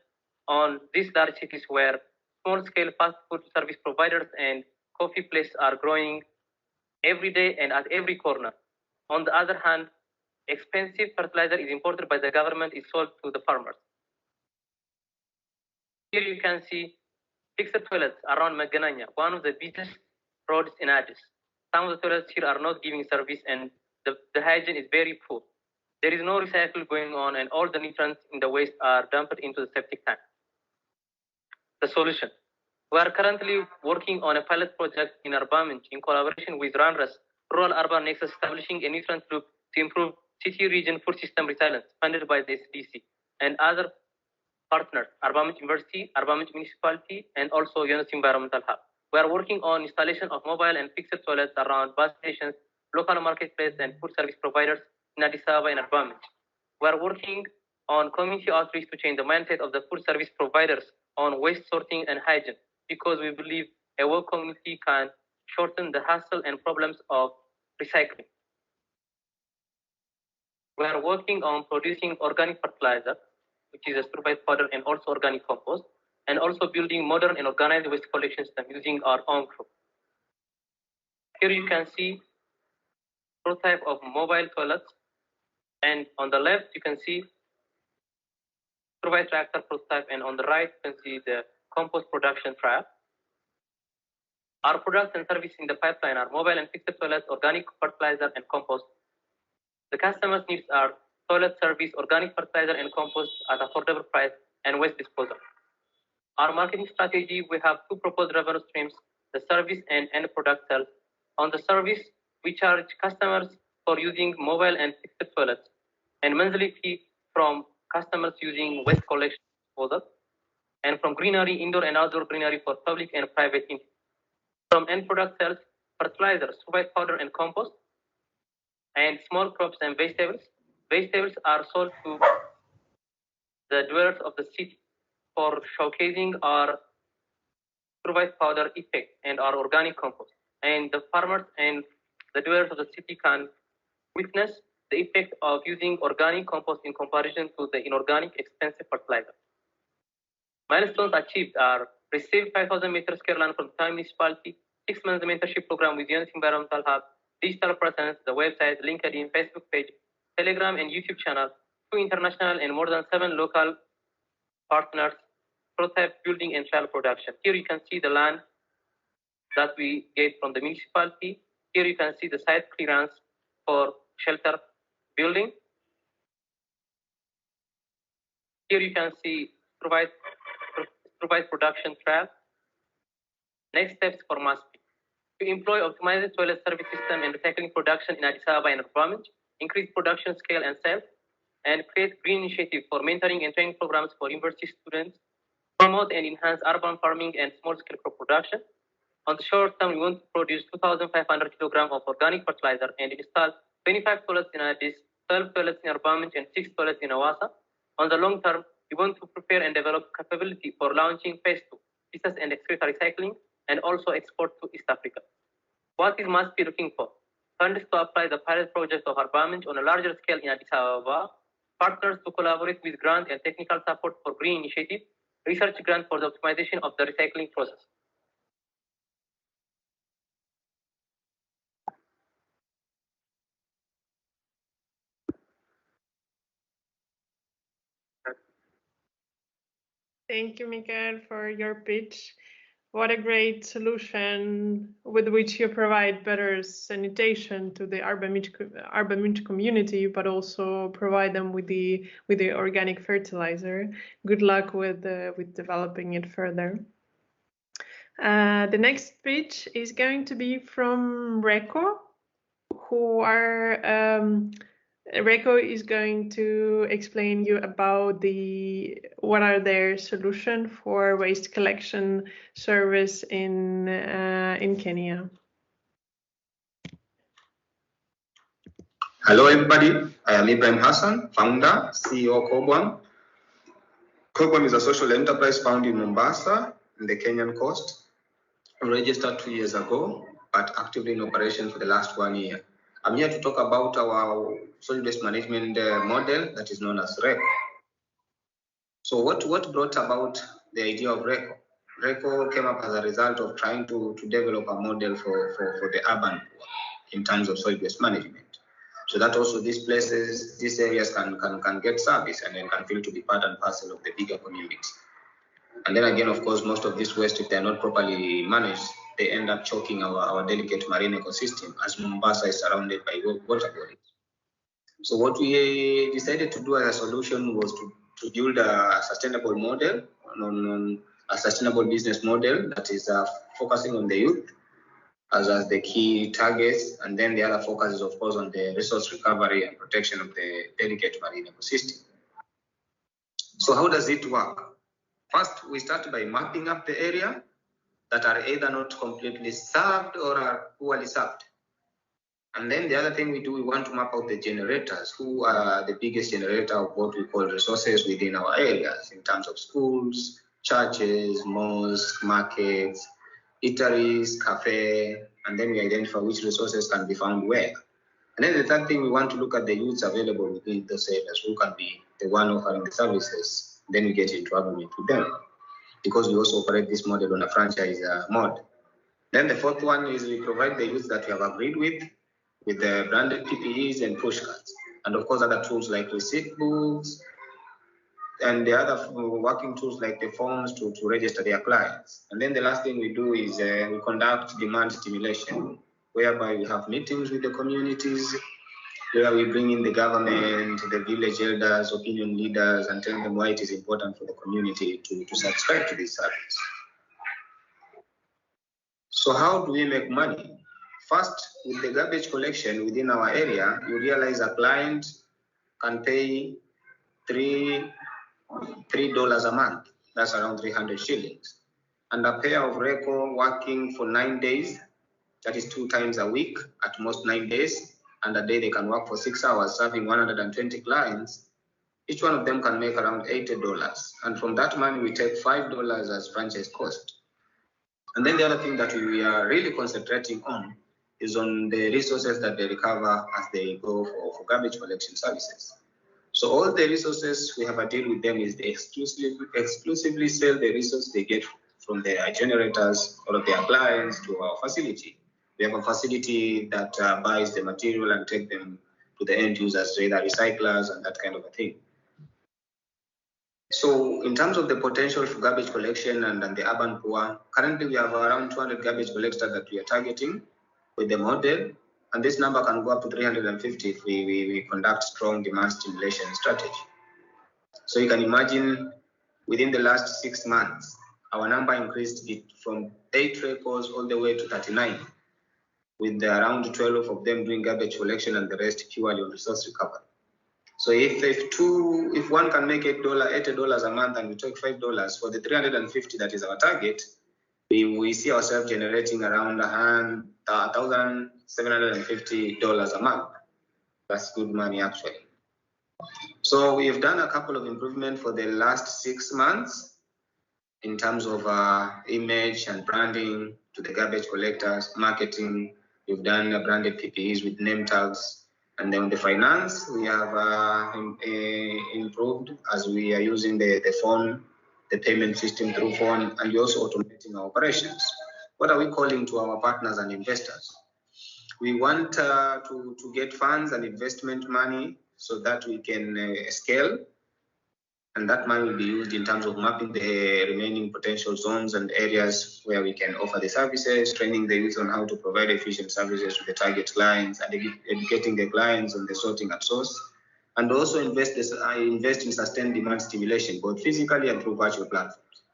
on these large cities where small-scale fast food service providers and coffee places are growing every day and at every corner. On the other hand, expensive fertilizer is imported by the government is sold to the farmers. Here you can see fixed toilets around Montagne, one of the busiest roads in Addis. Some of the toilets here are not giving service and the hygiene is very poor. There is no recycle going on and all the nutrients in the waste are dumped into the septic tank. The solution. We are currently working on a pilot project in Arbamint in collaboration with RUNRUS, Rural Urban Nexus, establishing a nutrient loop to improve city region food system resilience, funded by the SDC and other partners, Arbamint University, Arbamint Municipality, and also Yunus Environmental Hub. We are working on installation of mobile and fixed toilets around bus stations, local marketplace, and food service providers in Addis Ababa and Arbamint. We are working on community outreach to change the mindset of the food service providers on waste sorting and hygiene, because we believe a well community can shorten the hassle and problems of recycling. We are working on producing organic fertilizer, which is a sulfide powder and also organic compost, and also building modern and organized waste collection system using our own group. Here you can see prototype of mobile toilets, and on the left you can see sulfide tractor prototype, and on the right you can see the compost production trial. Our products and services in the pipeline are mobile and fixed toilets, organic fertilizer, and compost. The customer's needs are toilet service, organic fertilizer, and compost at affordable price, and waste disposal. Our marketing strategy, we have 2 proposed revenue streams, the service and end product sales. On the service, we charge customers for using mobile and fixed toilets, and monthly fee from customers using waste collection disposal, and from greenery, indoor and outdoor greenery for public and private entities. From end product sales, fertilizers, provide powder and compost, and small crops and vegetables. Vegetables are sold to the dwellers of the city for showcasing our provide powder effect and our organic compost. And the farmers and the dwellers of the city can witness the effect of using organic compost in comparison to the inorganic expensive fertilizer. Milestones achieved are received 5,000 meters square land from the town municipality, 6 months mentorship program with Unity Environmental Hub, digital presence, the website, LinkedIn, Facebook page, Telegram and YouTube channel, 2 international and more than 7 local partners, prototype building and trial production. Here you can see the land that we get from the municipality. Here you can see the site clearance for shelter building. Here you can see provide production trial. Next steps for MASSP. To employ optimized toilet service system and recycling production in Addis Ababa and environment, increase production scale and sales, and create green initiative for mentoring and training programs for university students, promote and enhance urban farming and small-scale crop production. On the short term, we want to produce 2,500 kilograms of organic fertilizer and install 25 toilets in Addis, 12 toilets in environment, and 6 toilets in Awasa. On the long term, we want to prepare and develop capability for launching phase 2, pieces and excreta recycling, and also export to East Africa. What is MASSP looking for? Funds to apply the pilot project of environment on a larger scale in Addis Ababa, partners to collaborate with grant and technical support for green initiative, research grant for the optimization of the recycling process. Thank you, Mikael, for your pitch. What a great solution with which you provide better sanitation to the urban community, but also provide them with the organic fertilizer. Good luck with developing it further. The next pitch is going to be from Reco, who are Reco is going to explain you about what are their solution for waste collection service in Kenya. Hello everybody, I am Ibrahim Hassan, founder, CEO of Kobwam. Kobwam is a social enterprise founded in Mombasa, in the Kenyan coast. Registered 2 years ago, but actively in operation for the last 1 year. I'm here to talk about our solid waste management model that is known as Reco. So what brought about the idea of Reco? Reco came up as a result of trying to develop a model for the urban in terms of solid waste management. So that also these places, these areas can get service and then can feel to be part and parcel of the bigger community. And then again, of course, most of this waste, if they're not properly managed, they end up choking our delicate marine ecosystem, as Mombasa is surrounded by water bodies. So what we decided to do as a solution was to build a sustainable model, on a sustainable business model that is focusing on the youth as the key targets, and then the other focus is, of course, on the resource recovery and protection of the delicate marine ecosystem. So how does it work? First, we start by mapping up the area that are either not completely served or are poorly served. And then the other thing we do, we want to map out the generators, who are the biggest generator of what we call resources within our areas in terms of schools, churches, mosques, markets, eateries, cafe, and then we identify which resources can be found where. And then the third thing, we want to look at the youths available within those areas, who can be the one offering the services. Then we get into agreement with them, because we also operate this model on a franchise mode. Then the fourth one is we provide the youth that we have agreed with the branded PPEs and push cards. And of course, other tools like receipt books and the other working tools like the forms to register their clients. And then the last thing we do is we conduct demand stimulation, whereby we have meetings with the communities, where we bring in the government, the village elders, opinion leaders, and tell them why it is important for the community to subscribe to this service. So how do we make money? First, with the garbage collection within our area, you realize a client can pay $3 a month. That's around 300 shillings. And a pair of Reco working for 9 days that is 2 times a week, at most 9 days, and a day they can work for 6 hours, serving 120 clients. Each one of them can make around $80. And from that money, we take $5 as franchise cost. And then the other thing that we are really concentrating on is on the resources that they recover as they go for garbage collection services. So all the resources we have a deal with them is they exclusively sell the resource they get from their generators or their clients to our facility. We have a facility that buys the material and take them to the end users, so either recyclers and that kind of a thing. So in terms of the potential for garbage collection and the urban poor, currently we have around 200 garbage collectors that we are targeting with the model, and this number can go up to 350 if we conduct strong demand stimulation strategy. So you can imagine within the last 6 months, our number increased from 8 records all the way to 39, with around 12 of them doing garbage collection and the rest purely on resource recovery. So if one can make $80 a month and we take $5 for the 350 that is our target, we see ourselves generating around $1,750 a month. That's good money actually. So we've done a couple of improvements for the last 6 months in terms of image and branding to the garbage collectors, marketing. We've done branded PPEs with name tags. And then the finance, we have improved as we are using the phone, the payment system through phone, and we're also automating our operations. What are we calling to our partners and investors? We want to get funds and investment money so that we can scale. And that money will be used in terms of mapping the remaining potential zones and areas where we can offer the services, training the youth on how to provide efficient services to the target clients, and educating the clients on the sorting at source, and also invest in sustained demand stimulation, both physically and through virtual platforms.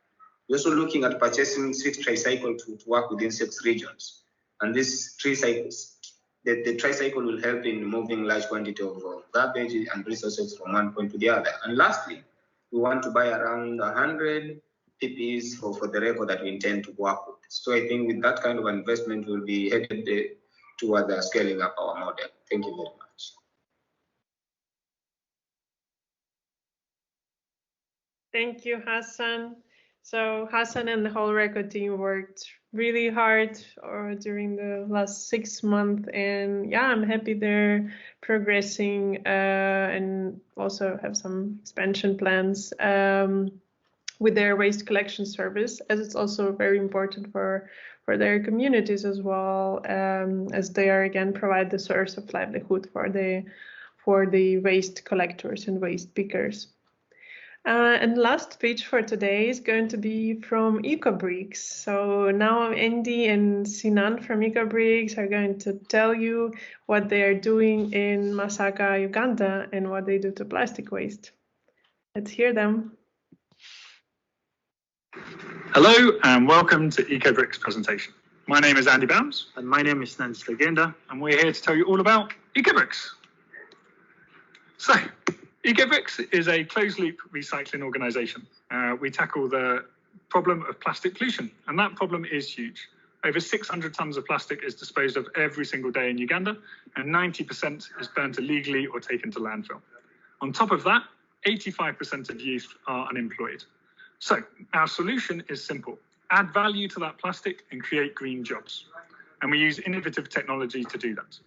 We're also looking at purchasing 6 tricycles to work within 6 regions. And this the tricycle will help in moving large quantity of garbage and resources from one point to the other. And lastly, we want to buy around 100 PPEs for the Reco that we intend to work with. So I think with that kind of investment, we'll be headed toward scaling up our model. Thank you very much. Thank you, Hassan. So Hassan and the whole Reco team worked really hard during the last 6 months, and yeah, I'm happy they're progressing and also have some expansion plans with their waste collection service, as it's also very important for their communities as well, as they are again provide the source of livelihood for the waste collectors and waste pickers. And last speech for today is going to be from Brixs. So now Andy and Sinan from Brixs are going to tell you what they are doing in Masaka, Uganda, and what they do to plastic waste. Let's hear them. Hello and welcome to Brixs presentation. My name is Andy Bams. And my name is Nancy Legenda. And we're here to tell you all about Brixs. So, Brixs is a closed-loop recycling organisation. We tackle the problem of plastic pollution, and that problem is huge. Over 600 tonnes of plastic is disposed of every single day in Uganda, and 90% is burnt illegally or taken to landfill. On top of that, 85% of youth are unemployed. So our solution is simple. Add value to that plastic and create green jobs. And we use innovative technology to do that.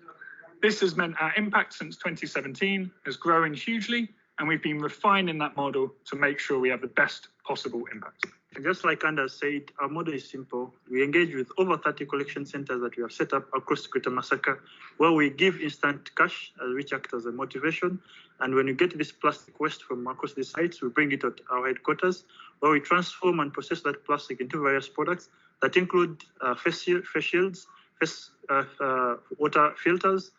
This has meant our impact since 2017 has grown hugely, and we've been refining that model to make sure we have the best possible impact. And just like Anders said, our model is simple. We engage with over 30 collection centers that we have set up across Greater Masaka, where we give instant cash, which acts as a motivation. And when you get this plastic waste from across the sites, we bring it at our headquarters, where we transform and process that plastic into various products that include face shields, water filters,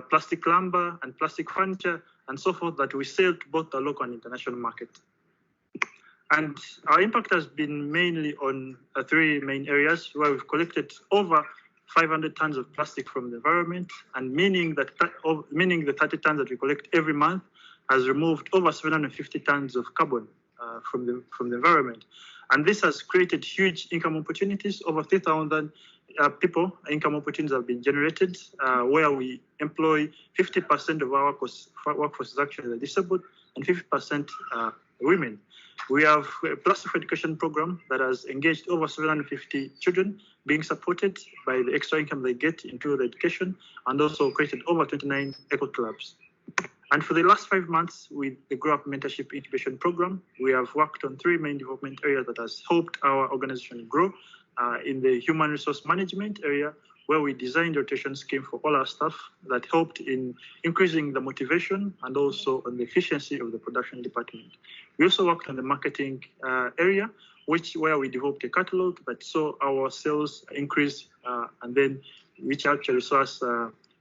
plastic lumber and plastic furniture, and so forth, that we sell to both the local and international market. And our impact has been mainly on 3 main areas, where we've collected over 500 tons of plastic from the environment, and meaning the 30 tons that we collect every month has removed over 750 tons of carbon from the environment. And this has created huge income opportunities. Over 3,000 people, income opportunities have been generated, where we employ 50% of our workforce is actually disabled and 50% women. We have a Plus of Education program that has engaged over 750 children being supported by the extra income they get into the education, and also created over 29 eco clubs. And for the last 5 months with the GrowUp Mentorship Incubation Program, we have worked on 3 main development areas that has helped our organization grow. In the human resource management area, where we designed a rotation scheme for all our staff that helped in increasing the motivation and also on the efficiency of the production department. We also worked on the marketing area, where we developed a catalog that saw our sales increase, and then which actually saw us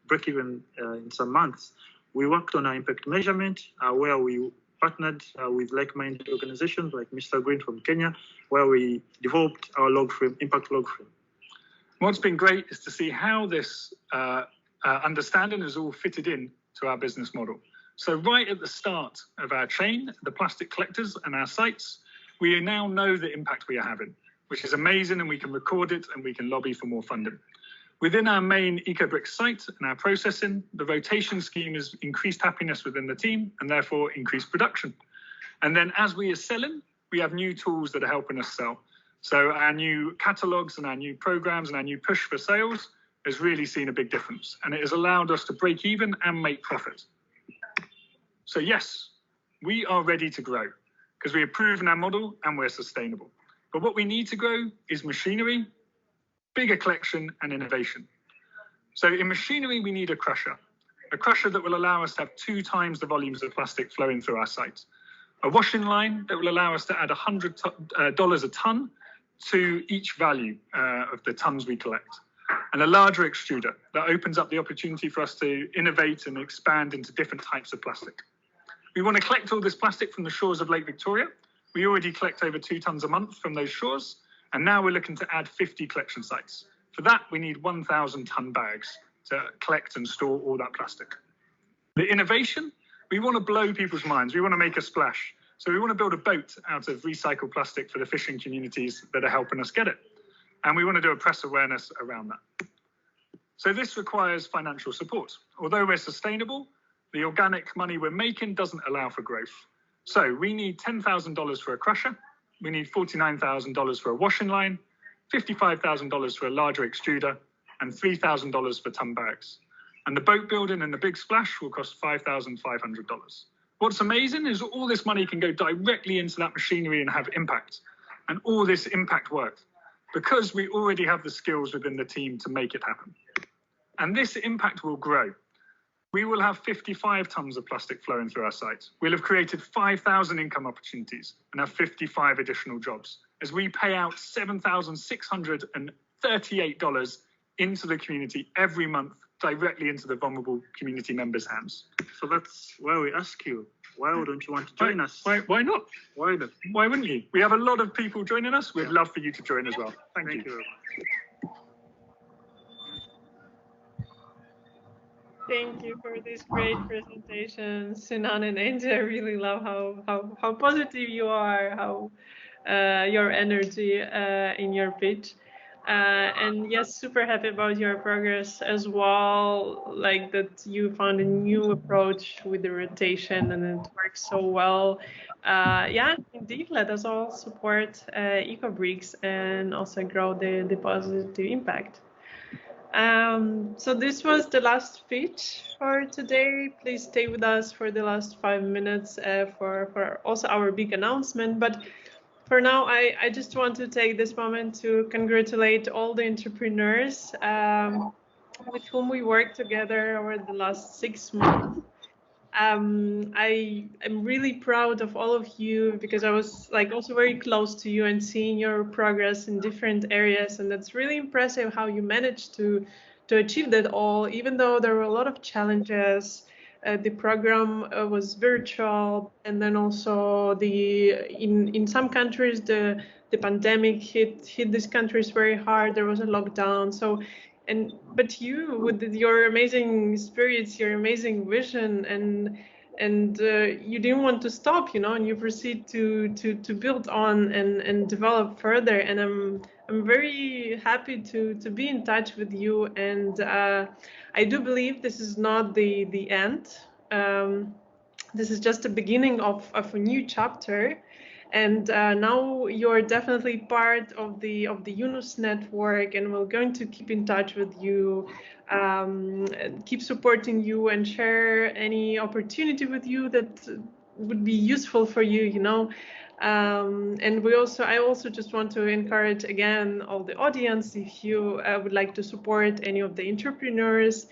break even in some months. We worked on our impact measurement, where we partnered with like-minded organizations like Mr. Green from Kenya, where we developed our log frame, impact log frame. What's been great is to see how this understanding has all fitted in to our business model. So right at the start of our chain, the plastic collectors and our sites, we now know the impact we are having, which is amazing, and we can record it and we can lobby for more funding. Within our main EcoBricks site and our processing, the rotation scheme has increased happiness within the team and therefore increased production. And then as we are selling, we have new tools that are helping us sell. So our new catalogs and our new programs and our new push for sales has really seen a big difference, and it has allowed us to break even and make profit. So yes, we are ready to grow because we have proven our model and we're sustainable. But what we need to grow is machinery, bigger collection and innovation. So in machinery, we need a crusher that will allow us to have 2 times the volumes of plastic flowing through our site. A washing line that will allow us to add $100 a ton to each value of the tons we collect. And a larger extruder that opens up the opportunity for us to innovate and expand into different types of plastic. We want to collect all this plastic from the shores of Lake Victoria. We already collect over 2 tons a month from those shores. And now we're looking to add 50 collection sites. For that, we need 1,000 ton bags to collect and store all that plastic. The innovation, we want to blow people's minds. We want to make a splash. So we want to build a boat out of recycled plastic for the fishing communities that are helping us get it. And we want to do a press awareness around that. So this requires financial support. Although we're sustainable, the organic money we're making doesn't allow for growth. So we need $10,000 for a crusher. We need $49,000 for a washing line, $55,000 for a larger extruder, and $3,000 for ton bags. And the boat building and the big splash will cost $5,500. What's amazing is all this money can go directly into that machinery and have impact. And all this impact work because we already have the skills within the team to make it happen. And this impact will grow. We will have 55 tons of plastic flowing through our site. We'll have created 5,000 income opportunities and have 55 additional jobs as we pay out $7,638 into the community every month directly into the vulnerable community members' hands. So that's why we ask you, why don't you want to join us? Why not? Why not? Why wouldn't you? We have a lot of people joining us. We'd love for you to join as well. Thank you very much. Thank you for this great presentation, Sinan and Angie. I really love how positive you are, how your energy in your pitch. And yes, super happy about your progress as well, like that you found a new approach with the rotation and it works so well. Yeah, indeed, let us all support EcoBricks and also grow the positive impact. So this was the last speech for today. Please stay with us for the last 5 minutes for also our big announcement. But for now, I just want to take this moment to congratulate all the entrepreneurs with whom we worked together over the last 6 months. I am really proud of all of you because I was also very close to you and seeing your progress in different areas, and that's really impressive how you managed to achieve that all, even though there were a lot of challenges. The program was virtual, and then also in some countries the pandemic hit these countries very hard. There was a lockdown, but you with your amazing spirits, your amazing vision, and you didn't want to stop, and you proceed to build on and develop further. And I'm very happy to be in touch with you. And I do believe this is not the end. This is just the beginning of a new chapter. And now you're definitely part of the Yunus network, and we're going to keep in touch with you, keep supporting you, and share any opportunity with you that would be useful for you. And I also just want to encourage again all the audience, if you would like to support any of the entrepreneurs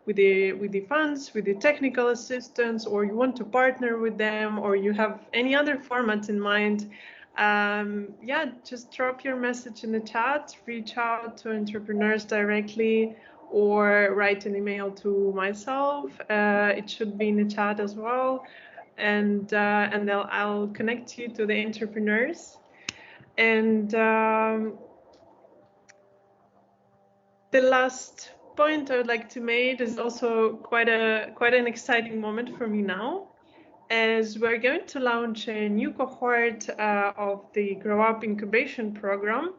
with the funds, with the technical assistance, or you want to partner with them, or you have any other format in mind, just drop your message in the chat, reach out to entrepreneurs directly, or write an email to myself. It should be in the chat as well, and I'll connect you to the entrepreneurs. And the last point I would like to make is also quite an exciting moment for me now, as we're going to launch a new cohort of the GrowUp incubation program,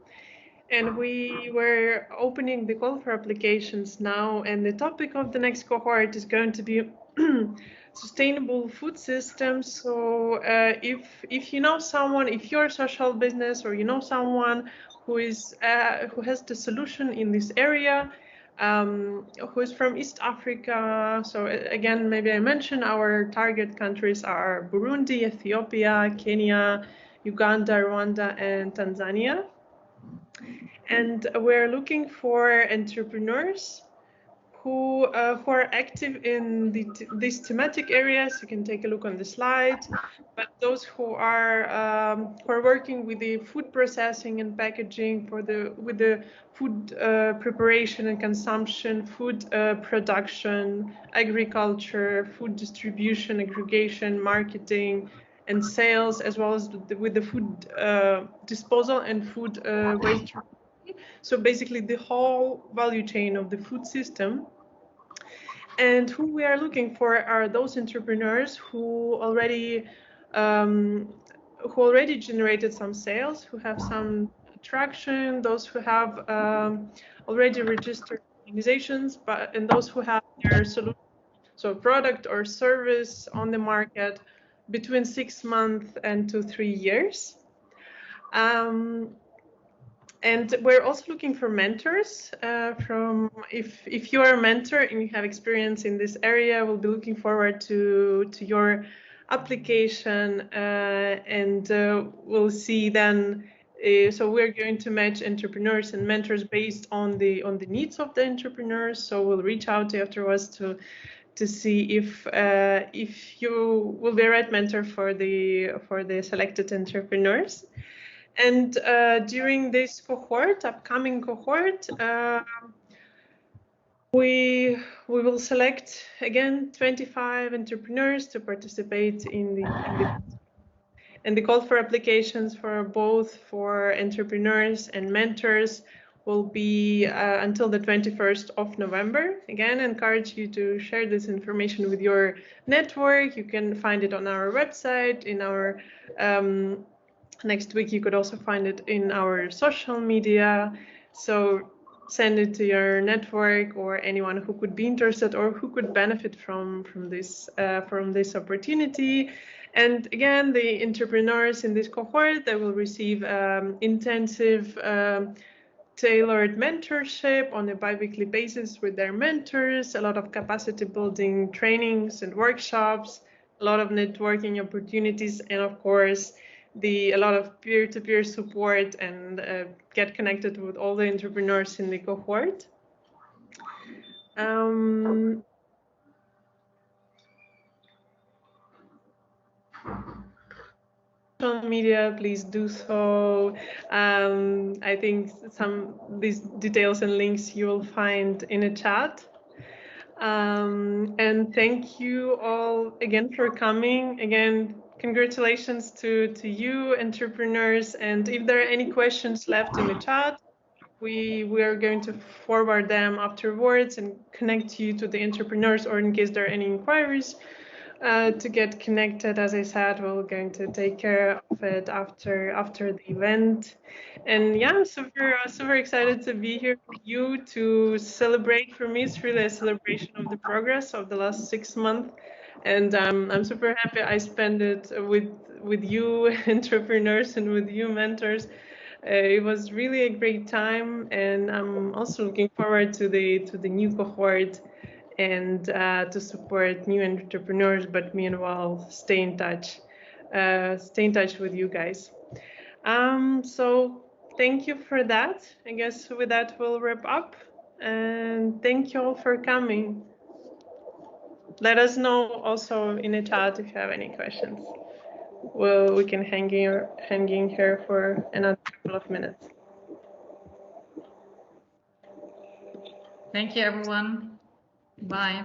and we were opening the call for applications now, and the topic of the next cohort is going to be sustainable food systems. So if you know someone, if you're a social business, or you know someone who has the solution in this area, who is from East Africa. So again, maybe I mentioned our target countries are Burundi, Ethiopia, Kenya, Uganda, Rwanda, and Tanzania. And we're looking for entrepreneurs who are active in these thematic areas. You can take a look on the slide. But those who are working with the food processing and packaging with the food preparation and consumption, food production, agriculture, food distribution, aggregation, marketing, and sales, as well as with the food disposal and food waste. So basically the whole value chain of the food system. And who we are looking for are those entrepreneurs who already generated some sales, who have some traction, those who have already registered organizations, and those who have their solution, so product or service on the market between 6 months and 3 years. And we're also looking for mentors. If you are a mentor and you have experience in this area, we'll be looking forward to your application, and we'll see then. So we're going to match entrepreneurs and mentors based on the needs of the entrepreneurs. So we'll reach out afterwards to see if you will be a right mentor for the selected entrepreneurs. And during this upcoming cohort, we will select again 25 entrepreneurs to participate in the call for applications for entrepreneurs and mentors will be until the 21st of November. Again, I encourage you to share this information with your network. You can find it on our website, in our next week. You could also find it in our social media. So send it to your network or anyone who could be interested or who could benefit from this opportunity. And again, the entrepreneurs in this cohort, they will receive intensive tailored mentorship on a bi-weekly basis with their mentors, a lot of capacity building trainings and workshops, a lot of networking opportunities, and of course, a lot of peer-to-peer support, and get connected with all the entrepreneurs in the cohort. Social media, please do so. I think these details and links you will find in a chat. And thank you all again for coming. Again, congratulations to you, entrepreneurs. And if there are any questions left in the chat, we are going to forward them afterwards and connect you to the entrepreneurs, or in case there are any inquiries, to get connected. As I said, we're going to take care of it after the event. And yeah, I'm super excited to be here with you to celebrate. For me, it's really a celebration of the progress of the last 6 months. And I'm super happy I spent it with you entrepreneurs and with you mentors. It was really a great time, and I'm also looking forward to the new cohort and to support new entrepreneurs, but meanwhile stay in touch with you guys. So thank you for that. I guess with that we'll wrap up, and thank you all for coming. Let us know also in the chat if you have any questions. Well, we can hang in here for another couple of minutes. Thank you, everyone. Bye.